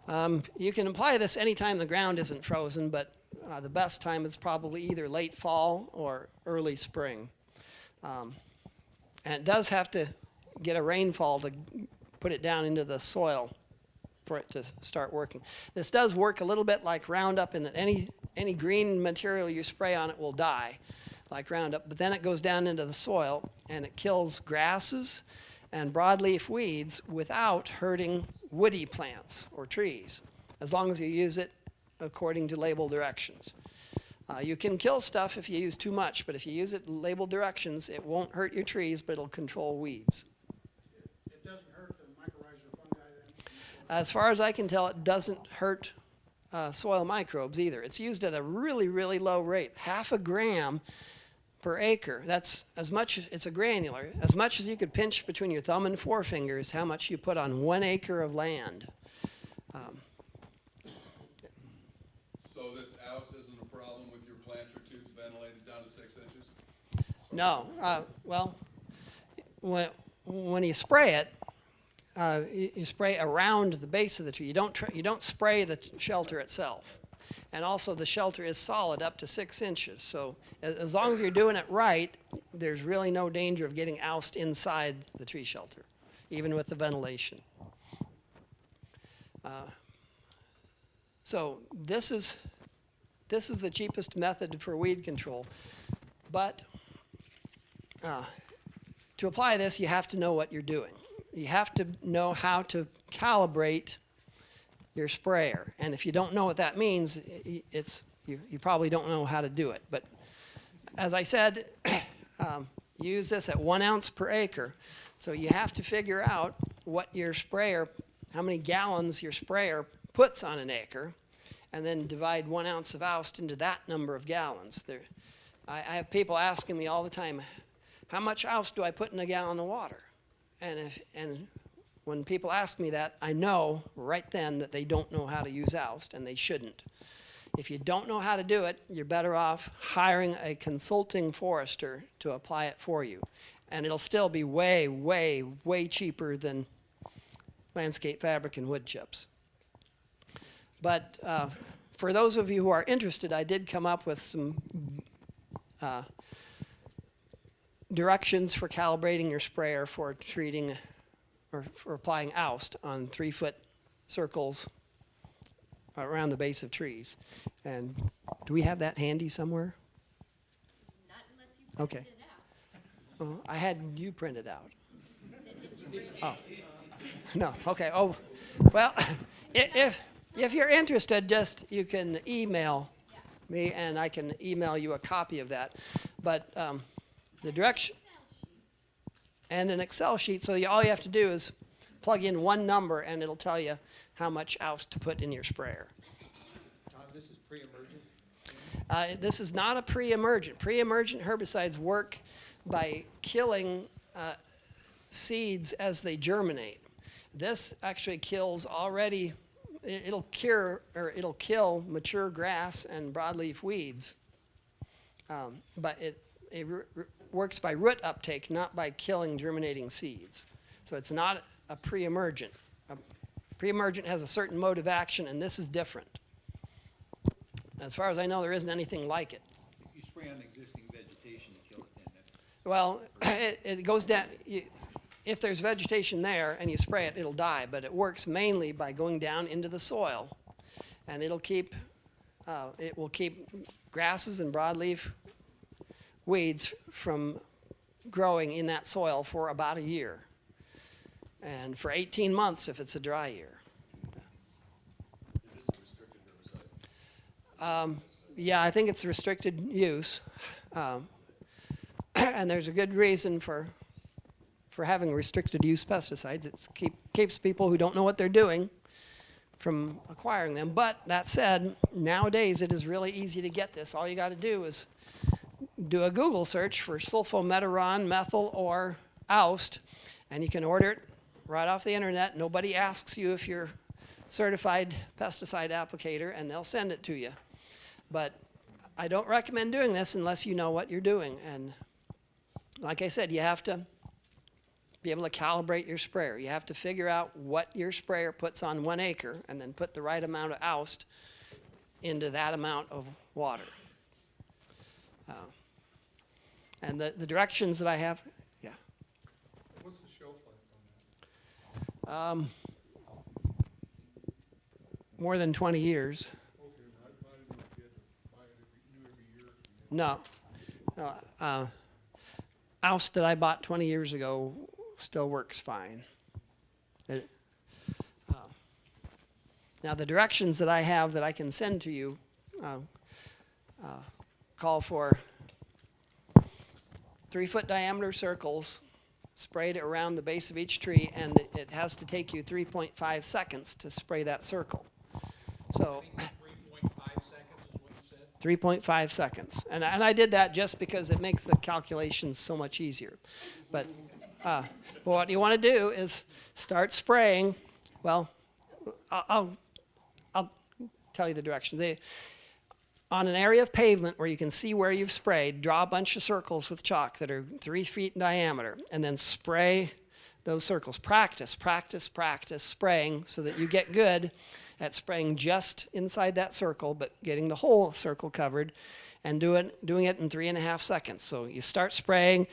spray? You can apply this anytime the ground isn't frozen, but the best time is probably either late fall or early spring. And it does have to get a rainfall to put it down into the soil for it to start working. This does work a little bit like Roundup in that any green material you spray on it will die, like Roundup, but then it goes down into the soil and it kills grasses and broadleaf weeds without hurting woody plants or trees, as long as you use it according to label directions. You can kill stuff if you use too much, but if you use it label directions, it won't hurt your trees, but it'll control weeds. It doesn't hurt the mycorrhizal fungi then? As far as I can tell, it doesn't hurt soil microbes either. It's used at a really, really low rate, 0.5 gram per acre. That's as much, it's a granular, as much as you could pinch between your thumb and forefinger is how much you put on 1 acre of land. So this oust isn't a problem with your planter tubes ventilated down to 6 inches? No, well, when you spray it, you spray around the base of the tree. You don't spray the shelter itself. And also the shelter is solid up to 6 inches. So as long as you're doing it right, there's really no danger of getting oust inside the tree shelter, even with the ventilation. So this is the cheapest method for weed control. But to apply this, you have to know what you're doing. You have to know how to calibrate your sprayer. And if you don't know what that means, you probably don't know how to do it. But as I said, use this at 1 ounce per acre. So you have to figure out what your sprayer, how many gallons your sprayer puts on an acre, and then divide 1 ounce of oust into that number of gallons. I have people asking me all the time, how much oust do I put in a gallon of water? And when people ask me that, I know right then that they don't know how to use oust, and they shouldn't. If you don't know how to do it, you're better off hiring a consulting forester to apply it for you. And it'll still be way, way, way cheaper than landscape fabric and wood chips. But for those of you who are interested, I did come up with some directions for calibrating your sprayer for treating or for applying oust on 3-foot circles around the base of trees. And do we have that handy somewhere? Not unless you Okay. printed it out. Oh, I had you print it out. Oh, no, okay. Oh, well, if you're interested, you can email me and I can email you a copy of that. But the direction and an Excel sheet, so all you have to do is plug in one number and it'll tell you how much oust to put in your sprayer. Tom, this is pre-emergent? This is not a pre-emergent. Pre-emergent herbicides work by killing seeds as they germinate. This actually kills already, it'll kill mature grass and broadleaf weeds. But it works by root uptake, not by killing germinating seeds. So it's not a pre-emergent. A pre-emergent has a certain mode of action, and this is different. As far as I know, there isn't anything like it. You spray on existing vegetation to kill it then, that's... Well, it goes down, if there's vegetation there and you spray it, it'll die, but it works mainly by going down into the soil, and it will keep grasses and broadleaf weeds from growing in that soil for about a year, and for 18 months if it's a dry year. Is this a restricted herbicide? Yeah, I think it's restricted use, and there's a good reason for having restricted use pesticides. It keeps people who don't know what they're doing from acquiring them. But that said, nowadays it is really easy to get this. All you got to do is do a Google search for sulfometaron, methyl, or oust, and you can order it right off the internet. Nobody asks you if you're certified pesticide applicator, and they'll send it to you. But I don't recommend doing this unless you know what you're doing. And like I said, you have to be able to calibrate your sprayer. You have to figure out what your sprayer puts on 1 acre and then put the right amount of oust into that amount of water. And the directions that I have, yeah. What's the shelf life on that? More than 20 years. Okay, I didn't know if you had to buy it every year. No. Oust that I bought 20 years ago still works fine. Now the directions that I have that I can send to you call for 3-foot diameter circles sprayed around the base of each tree, and it has to take you 3.5 seconds to spray that circle. So 3.5 seconds is what you said? 3.5 seconds. And I did that just because it makes the calculations so much easier. But what you want to do is start spraying. Well, I'll tell you the direction. On an area of pavement where you can see where you've sprayed, draw a bunch of circles with chalk that are 3 feet in diameter, and then spray those circles. Practice, practice, practice spraying so that you get good at spraying just inside that circle, but getting the whole circle covered, and doing it in 3.5 seconds. So you start spraying,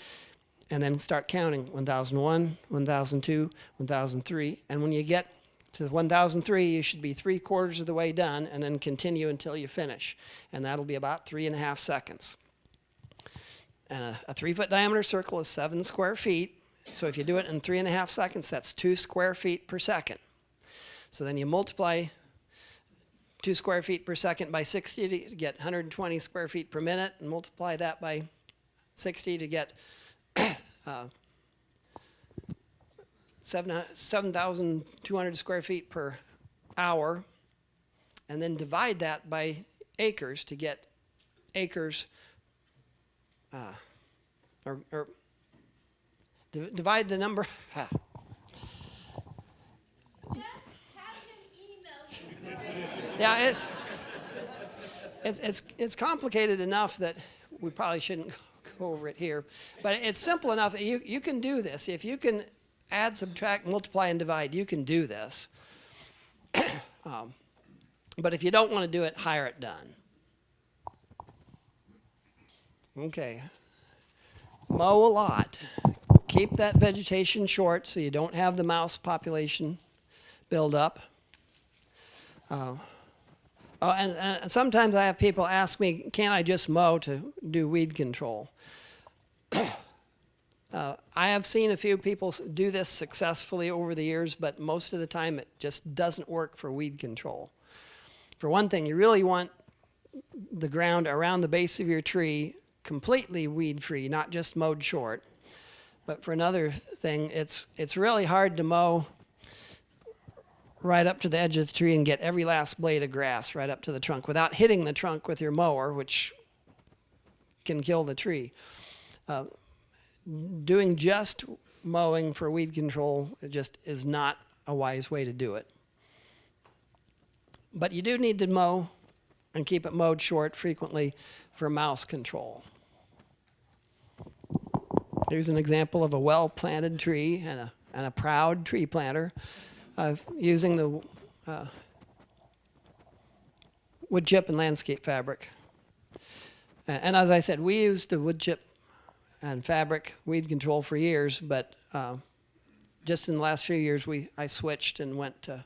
and then start counting 1001, 1002, 1003, and when you get to 1003, you should be 3/4 of the way done, and then continue until you finish. And that'll be about 3.5 seconds. And a 3-foot diameter circle is 7 square feet. So if you do it in 3.5 seconds, that's 2 square feet per second. So then you multiply 2 square feet per second by 60 to get 120 square feet per minute, and multiply that by 60 to get 7,200 square feet per hour, and then divide that by acres to get acres, divide the number. Just have him email you. Yeah, it's complicated enough that we probably shouldn't go over it here, but it's simple enough that you can do this. If you can add, subtract, multiply, and divide, you can do this. But if you don't want to do it, hire it done. Okay. Mow a lot. Keep that vegetation short so you don't have the mouse population build up. And sometimes I have people ask me, can't I just mow to do weed control? I have seen a few people do this successfully over the years, but most of the time it just doesn't work for weed control. For one thing, you really want the ground around the base of your tree completely weed-free, not just mowed short. But for another thing, it's really hard to mow right up to the edge of the tree and get every last blade of grass right up to the trunk without hitting the trunk with your mower, which can kill the tree. Doing just mowing for weed control just is not a wise way to do it. But you do need to mow and keep it mowed short frequently for mouse control. Here's an example of a well-planted tree and a proud tree planter using the wood chip and landscape fabric. And as I said, we used the wood chip and fabric weed control for years, but just in the last few years I switched and went to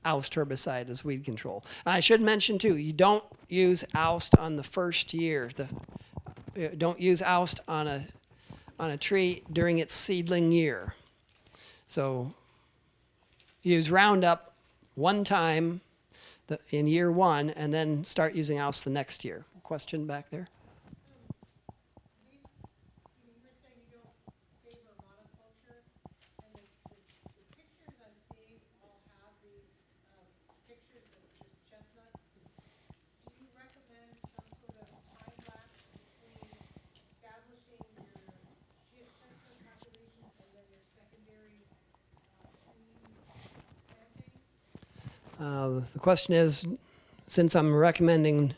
oust herbicide as weed control. And I should mention too, you don't use oust on the first year. Don't use oust on a tree during its seedling year. So use Roundup one time in year 1, and then start using oust the next year. Question back there? You were saying you don't favor monoculture, and the pictures I'm seeing all have these pictures of just chestnuts. Do you recommend some sort of time lapse between establishing your chestnut populations and then your secondary tree plantings? The question is, since I'm recommending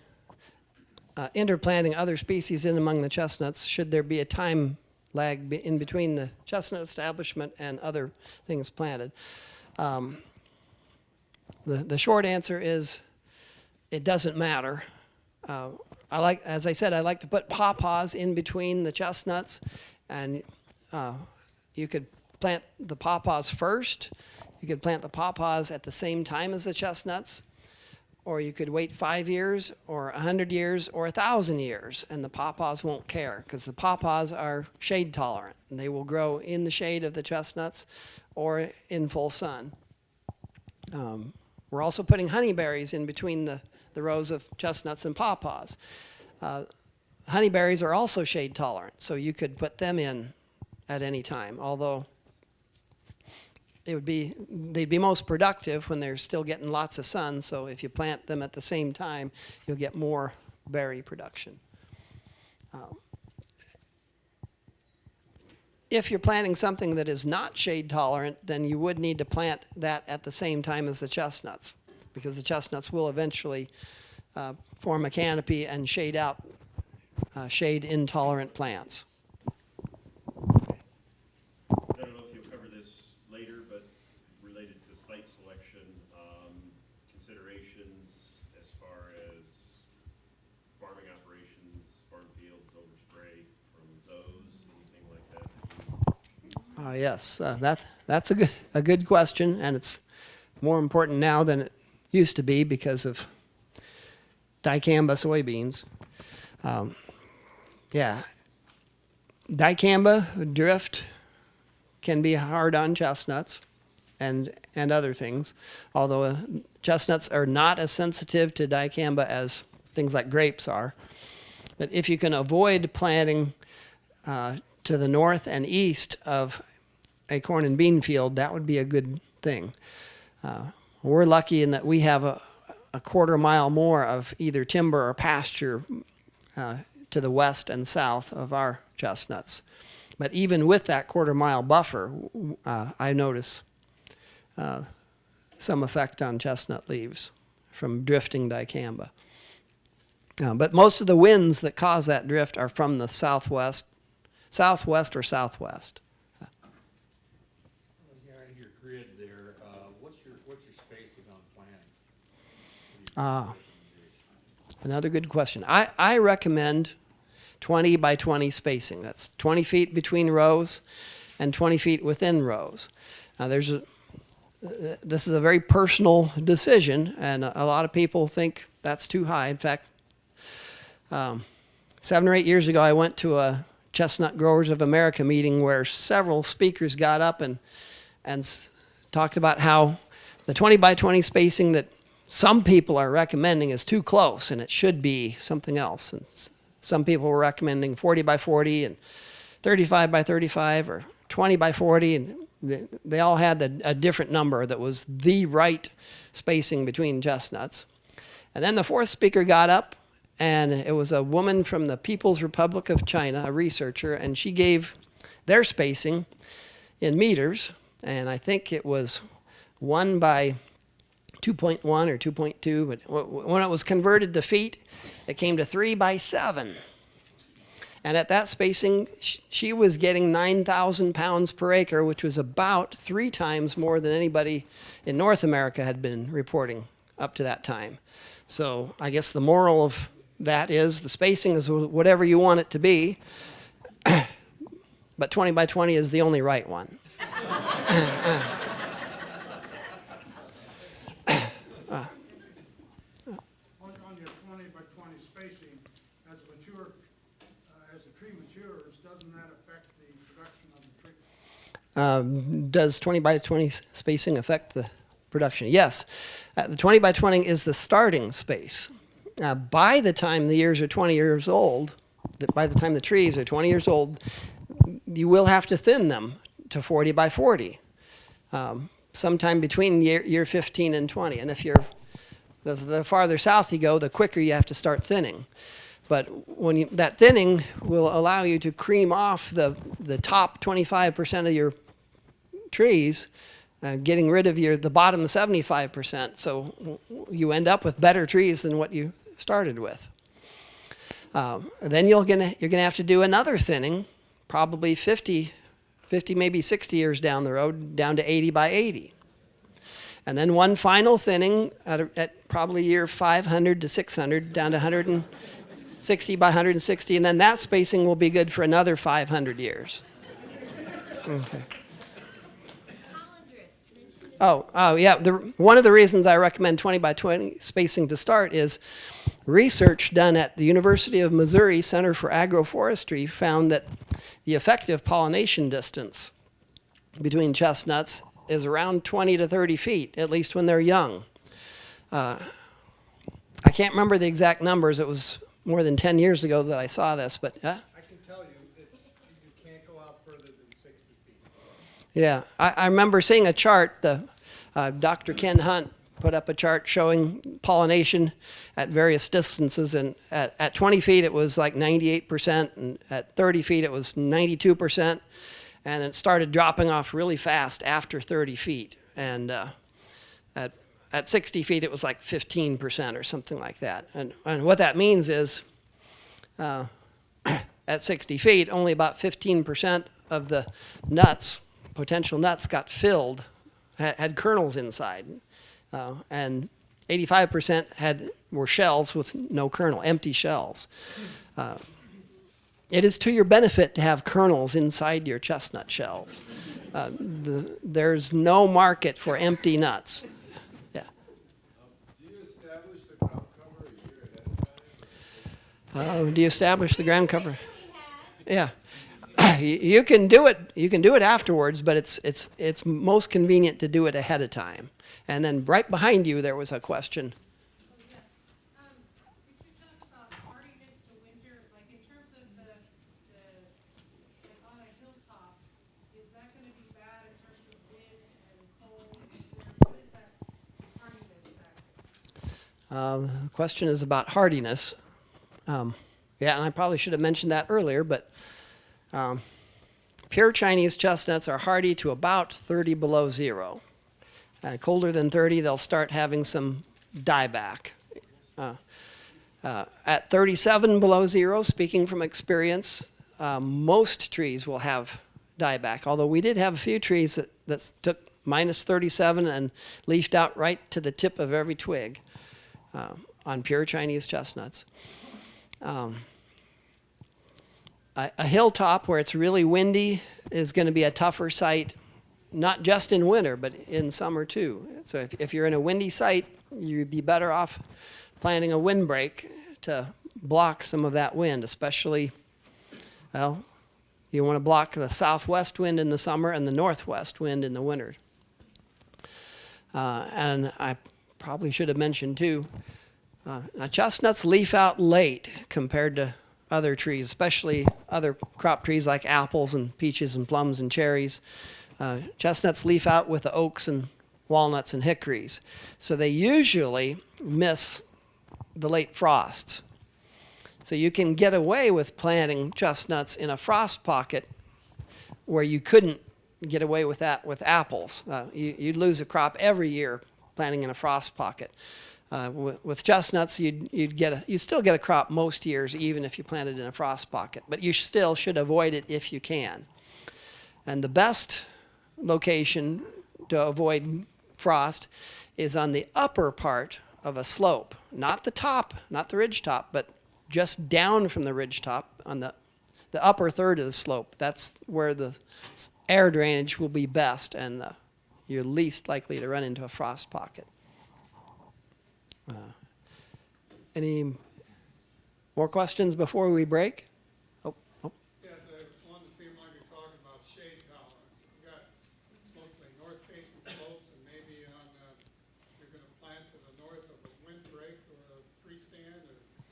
interplanting other species in among the chestnuts, should there be a time lag in between the chestnut establishment and other things planted? The short answer is it doesn't matter. As I said, I like to put pawpaws in between the chestnuts, and you could plant the pawpaws first. You could plant the pawpaws at the same time as the chestnuts, or you could wait 5 years or 100 years or 1,000 years, and the pawpaws won't care because the pawpaws are shade tolerant, and they will grow in the shade of the chestnuts or in full sun. We're also putting honeyberries in between the rows of chestnuts and pawpaws. Honeyberries are also shade tolerant, so you could put them in at any time, although they'd be most productive when they're still getting lots of sun, so if you plant them at the same time, you'll get more berry production. If you're planting something that is not shade tolerant, then you would need to plant that at the same time as the chestnuts, because the chestnuts will eventually form a canopy and shade out shade intolerant plants. I don't know if you'll cover this later, but related to site selection, considerations as far as farming operations, farm fields, overspray from those, anything like that? Yes, that's a good question, and it's more important now than it used to be because of dicamba soybeans. Yeah, dicamba drift can be hard on chestnuts and other things, although chestnuts are not as sensitive to dicamba as things like grapes are. But if you can avoid planting to the north and east of a corn and bean field, that would be a good thing. We're lucky in that we have a quarter mile more of either timber or pasture to the west and south of our chestnuts. But even with that quarter mile buffer, I notice some effect on chestnut leaves from drifting dicamba. But most of the winds that cause that drift are from the southwest or southwest. Yeah, in your grid there, what's your spacing on planting? Another good question. I recommend 20 by 20 spacing. That's 20 feet between rows and 20 feet within rows. Now this is a very personal decision, and a lot of people think that's too high. In fact, 7 or 8 years ago, I went to a Chestnut Growers of America meeting where several speakers got up and talked about how the 20 by 20 spacing that some people are recommending is too close and it should be something else. And some people were recommending 40 by 40 and 35 by 35 or 20 by 40, and they all had a different number that was the right spacing between chestnuts. And then the fourth speaker got up, and it was a woman from the People's Republic of China, a researcher, and she gave their spacing in meters, and I think it was 1 by 2.1 or 2.2, but when it was converted to feet, it came to 3 by 7. And at that spacing, she was getting 9,000 pounds per acre, which was about 3 times more than anybody in North America had been reporting up to that time. So I guess the moral of that is the spacing is whatever you want it to be, but 20 by 20 is the only right one. On your 20 by 20 spacing, as the tree matures, doesn't that affect the production of the tree? Does 20 by 20 spacing affect the production? Yes. The 20 by 20 is the starting space. By the time the years are 20 years old, by the time the trees are 20 years old, you will have to thin them to 40 by 40, sometime between year 15 and 20. And if you're the farther south you go, the quicker you have to start thinning. But that thinning will allow you to cream off the top 25% of your trees, getting rid of the bottom 75%. So you end up with better trees than what you started with. Then you're gonna have to do another thinning, probably 50, maybe 60 years down the road, down to 80 by 80. And then one final thinning at probably year 500 to 600, down to 160 by 160, and then that spacing will be good for another 500 years. Okay. Oh, yeah. One of the reasons I recommend 20 by 20 spacing to start is research done at the University of Missouri Center for Agroforestry found that the effective pollination distance between chestnuts is around 20 to 30 feet, at least when they're young. I can't remember the exact numbers. It was more than 10 years ago that I saw this, but I can tell you, you can't go out further than 60 feet. yeah, I remember seeing a chart. Dr. Ken Hunt put up a chart showing pollination at various distances, and at 20 feet it was like 98%, and at 30 feet it was 92%, and it started dropping off really fast after 30 feet, and at 60 feet it was like 15% or something like that. And what that means is at 60 feet only about 15% of the nuts, potential nuts, got filled, had kernels inside, and 85% were shells with no kernel, empty shells. It is to your benefit to have kernels inside your chestnut shells. There's no market for empty nuts. Yeah. Do you establish the ground cover a year ahead of time? Do you establish the ground cover? Yeah. You can do it. You can do it afterwards, but it's most convenient to do it ahead of time. And then right behind you, there was a question. Could you talk about hardiness to winter, like in terms of like on a hilltop, is that going to be bad in terms of wind and cold? What is that hardiness factor? The question is about hardiness. Yeah, and I probably should have mentioned that earlier, but pure Chinese chestnuts are hardy to about 30 below zero. Colder than 30, they'll start having some dieback. At 37 below zero, speaking from experience, most trees will have dieback, although we did have a few trees that took minus 37 and leafed out right to the tip of every twig on pure Chinese chestnuts. A hilltop where it's really windy is going to be a tougher site, not just in winter, but in summer too. So if you're in a windy site, you'd be better off planting a windbreak to block some of that wind, especially, well, you want to block the southwest wind in the summer and the northwest wind in the winter. And I probably should have mentioned too, chestnuts leaf out late compared to other trees, especially other crop trees like apples and peaches and plums and cherries. Chestnuts leaf out with the oaks and walnuts and hickories. So they usually miss the late frosts. So you can get away with planting chestnuts in a frost pocket where you couldn't get away with that with apples. You'd lose a crop every year planting in a frost pocket. With chestnuts, you'd still get a crop most years, even if you planted in a frost pocket. But you still should avoid it if you can. And the best location to avoid frost is on the upper part of a slope, not the top, not the ridge top, but just down from the ridge top on the upper third of the slope. That's where the air drainage will be best, and you're least likely to run into a frost pocket. Any more questions before we break? Yes, I wanted to see when you're talking about shade tolerance. You got mostly north-facing slopes, and maybe you're going to plant to the north of a windbreak or a tree stand,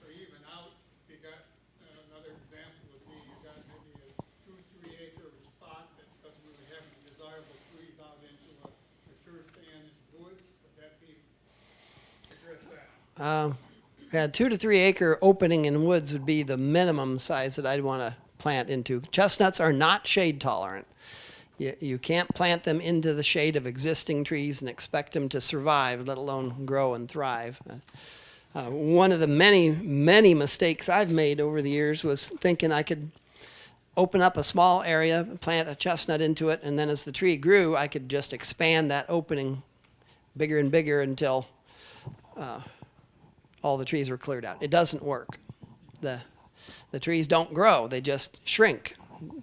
or even out. You got another example would be you got maybe a 2-3 acre spot that doesn't really have any desirable trees out into a mature stand woods. Would that be address that? Yeah, 2 to 3 acre opening in woods would be the minimum size that I'd want to plant into. Chestnuts are not shade tolerant. You can't plant them into the shade of existing trees and expect them to survive, let alone grow and thrive. One of the many, many mistakes I've made over the years was thinking I could open up a small area, plant a chestnut into it, and then as the tree grew, I could just expand that opening bigger and bigger until all the trees were cleared out. It doesn't work. The trees don't grow, they just shrink.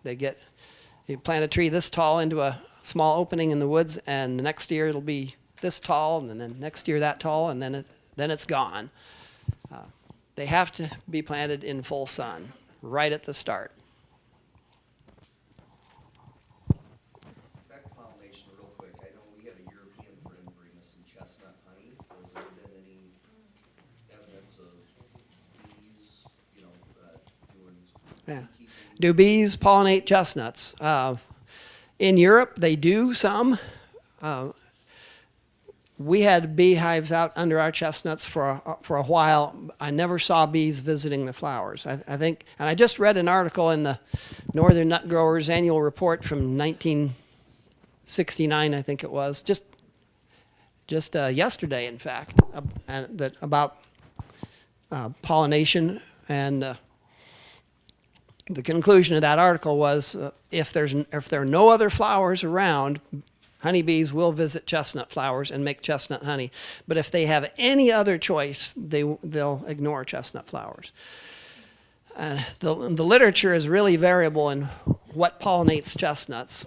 You plant a tree this tall into a small opening in the woods, and the next year it'll be this tall, and then next year that tall, and then it's gone. They have to be planted in full sun right at the start. Back to pollination real quick. I know we had a European friend bring us some chestnut honey. Has there been any Yeah. beekeeping? Do bees pollinate chestnuts? In Europe, they do some. We had beehives out under our chestnuts for a while. I never saw bees visiting the flowers. I think, and I just read an article in the Northern Nut Growers Annual Report from 1969, I think it was, just yesterday, in fact, about pollination, and the conclusion of that article was if there are no other flowers around, honeybees will visit chestnut flowers and make chestnut honey. But if they have any other choice, they'll ignore chestnut flowers. The literature is really variable in what pollinates chestnuts.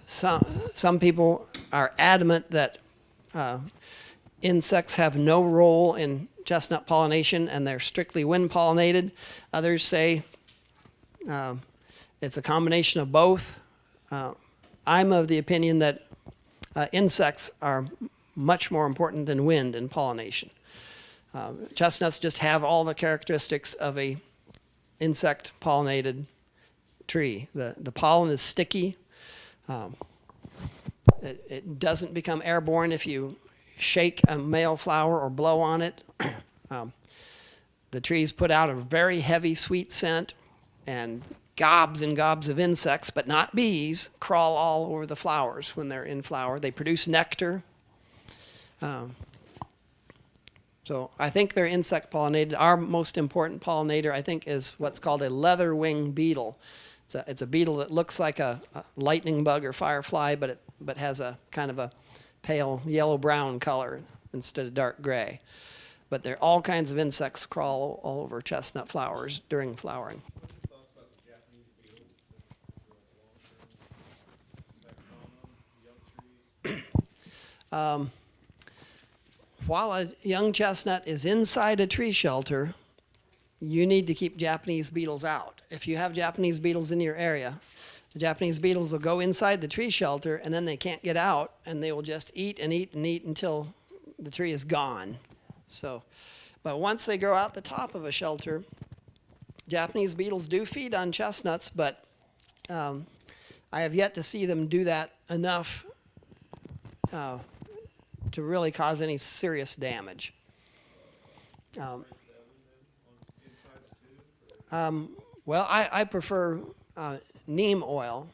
Some people are adamant that insects have no role in chestnut pollination and they're strictly wind pollinated. Others say it's a combination of both. I'm of the opinion that insects are much more important than wind in pollination. Chestnuts just have all the characteristics of a insect pollinated tree. The pollen is sticky. It doesn't become airborne if you shake a male flower or blow on it. The trees put out a very heavy sweet scent, and gobs and gobs of insects, but not bees, crawl all over the flowers when they're in flower. They produce nectar. So I think they're insect pollinated. Our most important pollinator, I think, is what's called a leatherwing beetle. It's a beetle that looks like a lightning bug or firefly, but has a kind of a pale yellow-brown color instead of dark gray. But there are all kinds of insects crawl all over chestnut flowers during flowering. While a young chestnut is inside a tree shelter, you need to keep Japanese beetles out. If you have Japanese beetles in your area, the Japanese beetles will go inside the tree shelter and then they can't get out, and they will just eat and eat and eat until the tree is gone. But once they grow out the top of a shelter, Japanese beetles do feed on chestnuts, but I have yet to see them do that enough to really cause any serious damage. Well, I prefer neem oil,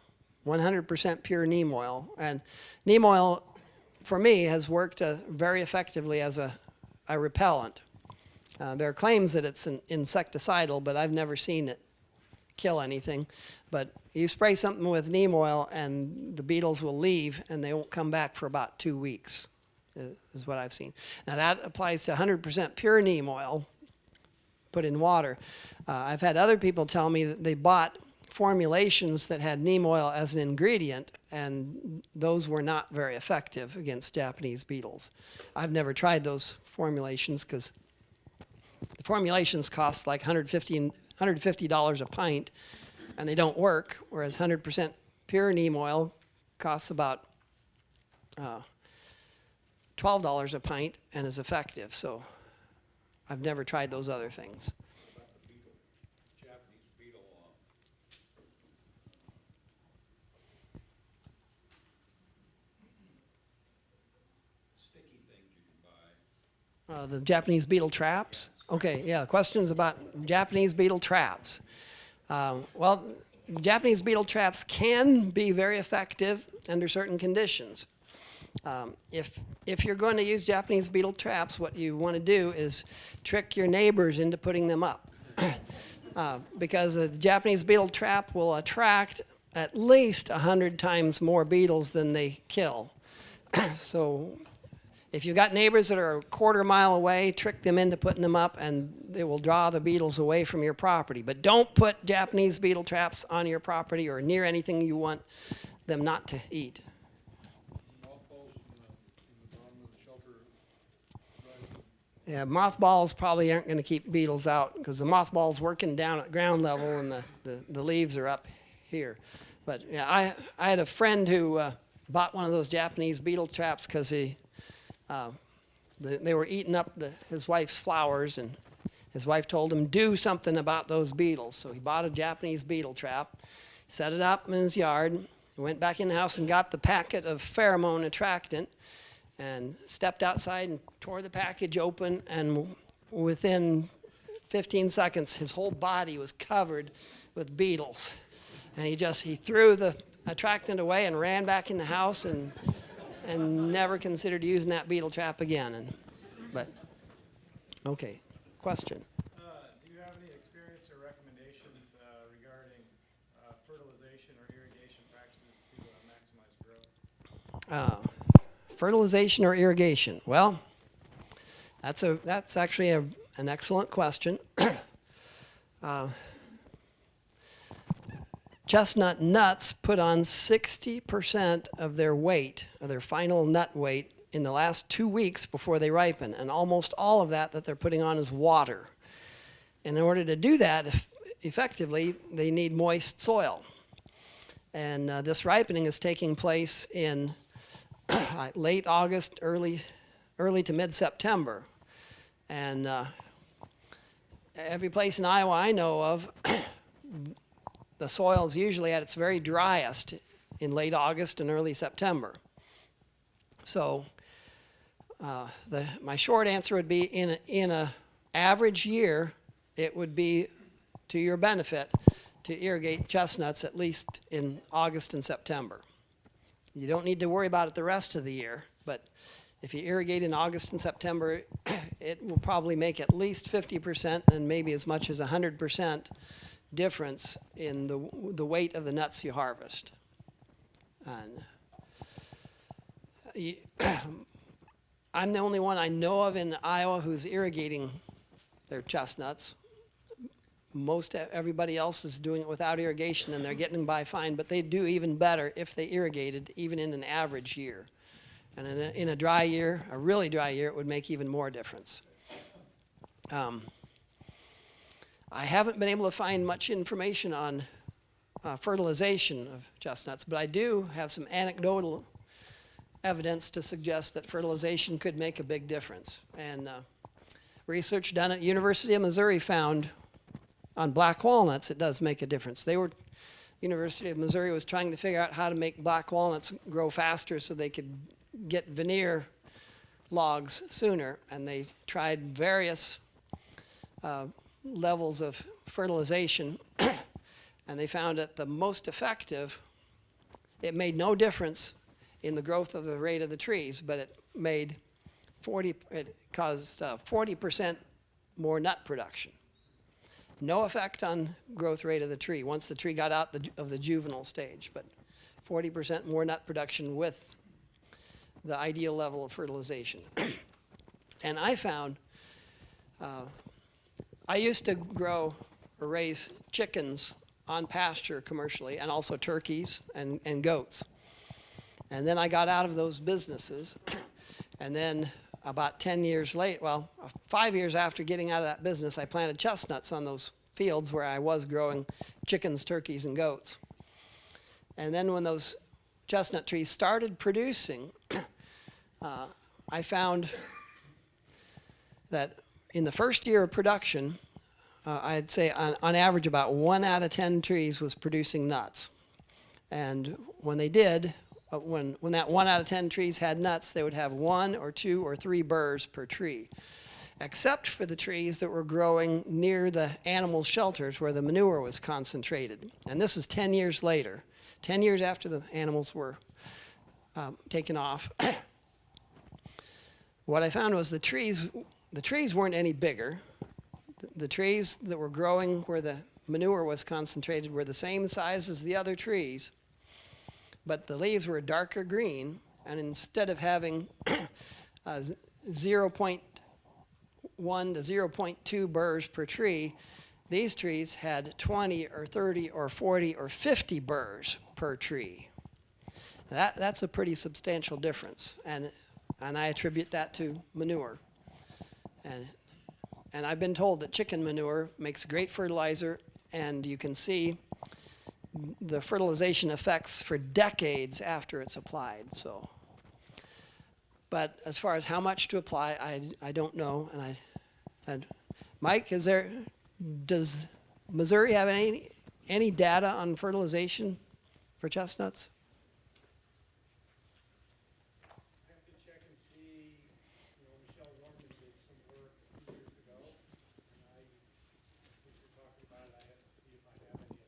100% pure neem oil. And neem oil, for me, has worked very effectively as a repellent. There are claims that it's an insecticidal, but I've never seen it kill anything. But you spray something with neem oil and the beetles will leave and they won't come back for about 2 weeks, is what I've seen. Now that applies to 100% pure neem oil put in water. I've had other people tell me that they bought formulations that had neem oil as an ingredient, and those were not very effective against Japanese beetles. I've never tried those formulations because the formulations cost like $150 a pint, and they don't work, whereas 100% pure neem oil costs about $12 a pint and is effective. So I've never tried those other things. Japanese beetle, sticky things you can buy. The Japanese beetle traps? Okay, yeah, questions about Japanese beetle traps. Well, Japanese beetle traps can be very effective under certain conditions. If you're going to use Japanese beetle traps, what you want to do is trick your neighbors into putting them up. Because a Japanese beetle trap will attract at least 100 times more beetles than they kill. So if you've got neighbors that are a quarter-mile away, trick them into putting them up, and they will draw the beetles away from your property. But don't put Japanese beetle traps on your property or near anything you want them not to eat. Yeah, mothballs probably aren't going to keep beetles out because the mothball's working down at ground level and the leaves are up here. But yeah, I had a friend who bought one of those Japanese beetle traps because they were eating up his wife's flowers, and His wife told him, do something about those beetles. So he bought a Japanese beetle trap, set it up in his yard, went back in the house and got the packet of pheromone attractant, and stepped outside and tore the package open, and within 15 seconds, his whole body was covered with beetles. And he threw the attractant away and ran back in the house and never considered using that beetle trap again. Okay, question. Do you have any experience or recommendations regarding fertilization or irrigation practices to maximize growth? Fertilization or irrigation? Well, that's actually an excellent question. Chestnut nuts put on 60% of their weight, of their final nut weight, in the last 2 weeks before they ripen, and almost all of that they're putting on is water. And in order to do that effectively, they need moist soil. And this ripening is taking place in late August, early to mid-September. And every place in Iowa I know of, the soil is usually at its very driest in late August and early September. So my short answer would be in a average year, it would be to your benefit to irrigate chestnuts at least in August and September. You don't need to worry about it the rest of the year, but if you irrigate in August and September, it will probably make at least 50% and maybe as much as 100% difference in the weight of the nuts you harvest. And I'm the only one I know of in Iowa who's irrigating their chestnuts. Most everybody else is doing it without irrigation, and they're getting by fine, but they do even better if they irrigated, even in an average year. And in a dry year, a really dry year, it would make even more difference. I haven't been able to find much information on fertilization of chestnuts, but I do have some anecdotal evidence to suggest that fertilization could make a big difference. And research done at University of Missouri found on black walnuts it does make a difference. University of Missouri was trying to figure out how to make black walnuts grow faster so they could get veneer logs sooner, and they tried various levels of fertilization, and they found that the most effective, it made no difference in the growth of the rate of the trees, but it caused 40% more nut production. No effect on growth rate of the tree once the tree got out of the juvenile stage, but 40% more nut production with the ideal level of fertilization. And I found, I used to grow or raise chickens on pasture commercially, and also turkeys and goats. And then I got out of those businesses, and then about 10 years late, 5 years after getting out of that business, I planted chestnuts on those fields where I was growing chickens, turkeys, and goats. And then when those chestnut trees started producing, I found that in the first year of production, I'd say on average about 1 out of 10 trees was producing nuts. And when they did, when that 1 out of 10 trees had nuts, they would have 1 or 2 or 3 burrs per tree, except for the trees that were growing near the animal shelters where the manure was concentrated. And this is 10 years later, 10 years after the animals were taken off. What I found was the trees weren't any bigger. The trees that were growing where the manure was concentrated were the same size as the other trees, but the leaves were a darker green, and instead of having 0.1 to 0.2 burrs per tree, these trees had 20 or 30 or 40 or 50 burrs per tree. That's a pretty substantial difference, and I attribute that to manure. And I've been told that chicken manure makes great fertilizer, and you can see the fertilization effects for decades after it's applied. So, but as far as how much to apply, I don't know, and Mike, does Missouri have any data on fertilization for chestnuts? I have to check and see, Michelle Warman did some work a few years ago, and since you're talking about it, I have to see if I have any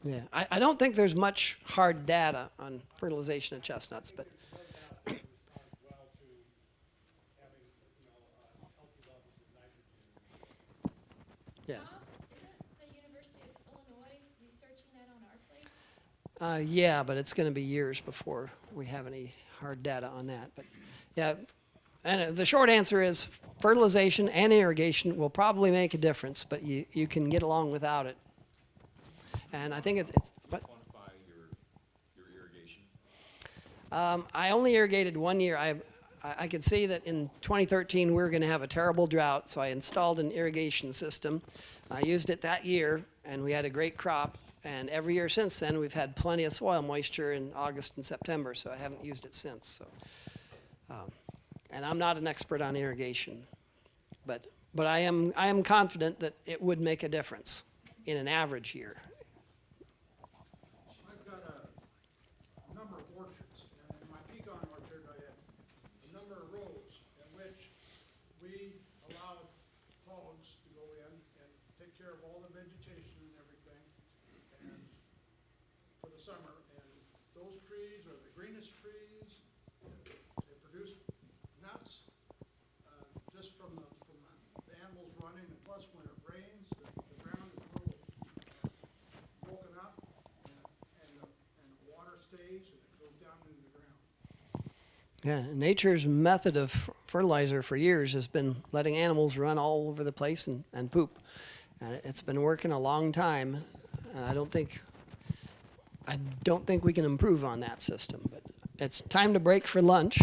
of that. Yeah, I don't think there's much hard data on fertilization of chestnuts, but There's no doubt that it responds well to having, healthy levels of nitrogen. yeah. Tom, isn't the University of Illinois researching that on our place? Yeah, but it's going to be years before we have any hard data on that. But yeah, and the short answer is fertilization and irrigation will probably make a difference, but you can get along without it. And I think it's what? Quantify your irrigation? I only irrigated 1 year. I could see that in 2013 we were going to have a terrible drought, so I installed an irrigation system. I used it that year, and we had a great crop. And every year since then, we've had plenty of soil moisture in August and September, so I haven't used it since. So, and I'm not an expert on irrigation, but I am confident that it would make a difference in an average year. I've got a number of orchards, and in my pecan orchard, I had a number of rows in which we allowed hogs to go in and take care of all the vegetation and everything, and for the summer, and those trees are the greenest trees. They produce nuts, just from the animals running, and plus when it rains, the ground is a little broken up, and the water stays, and it goes down into the ground. Yeah, nature's method of fertilizer for years has been letting animals run all over the place and poop. And it's been working a long time, and I don't think we can improve on that system. But it's time to break for lunch.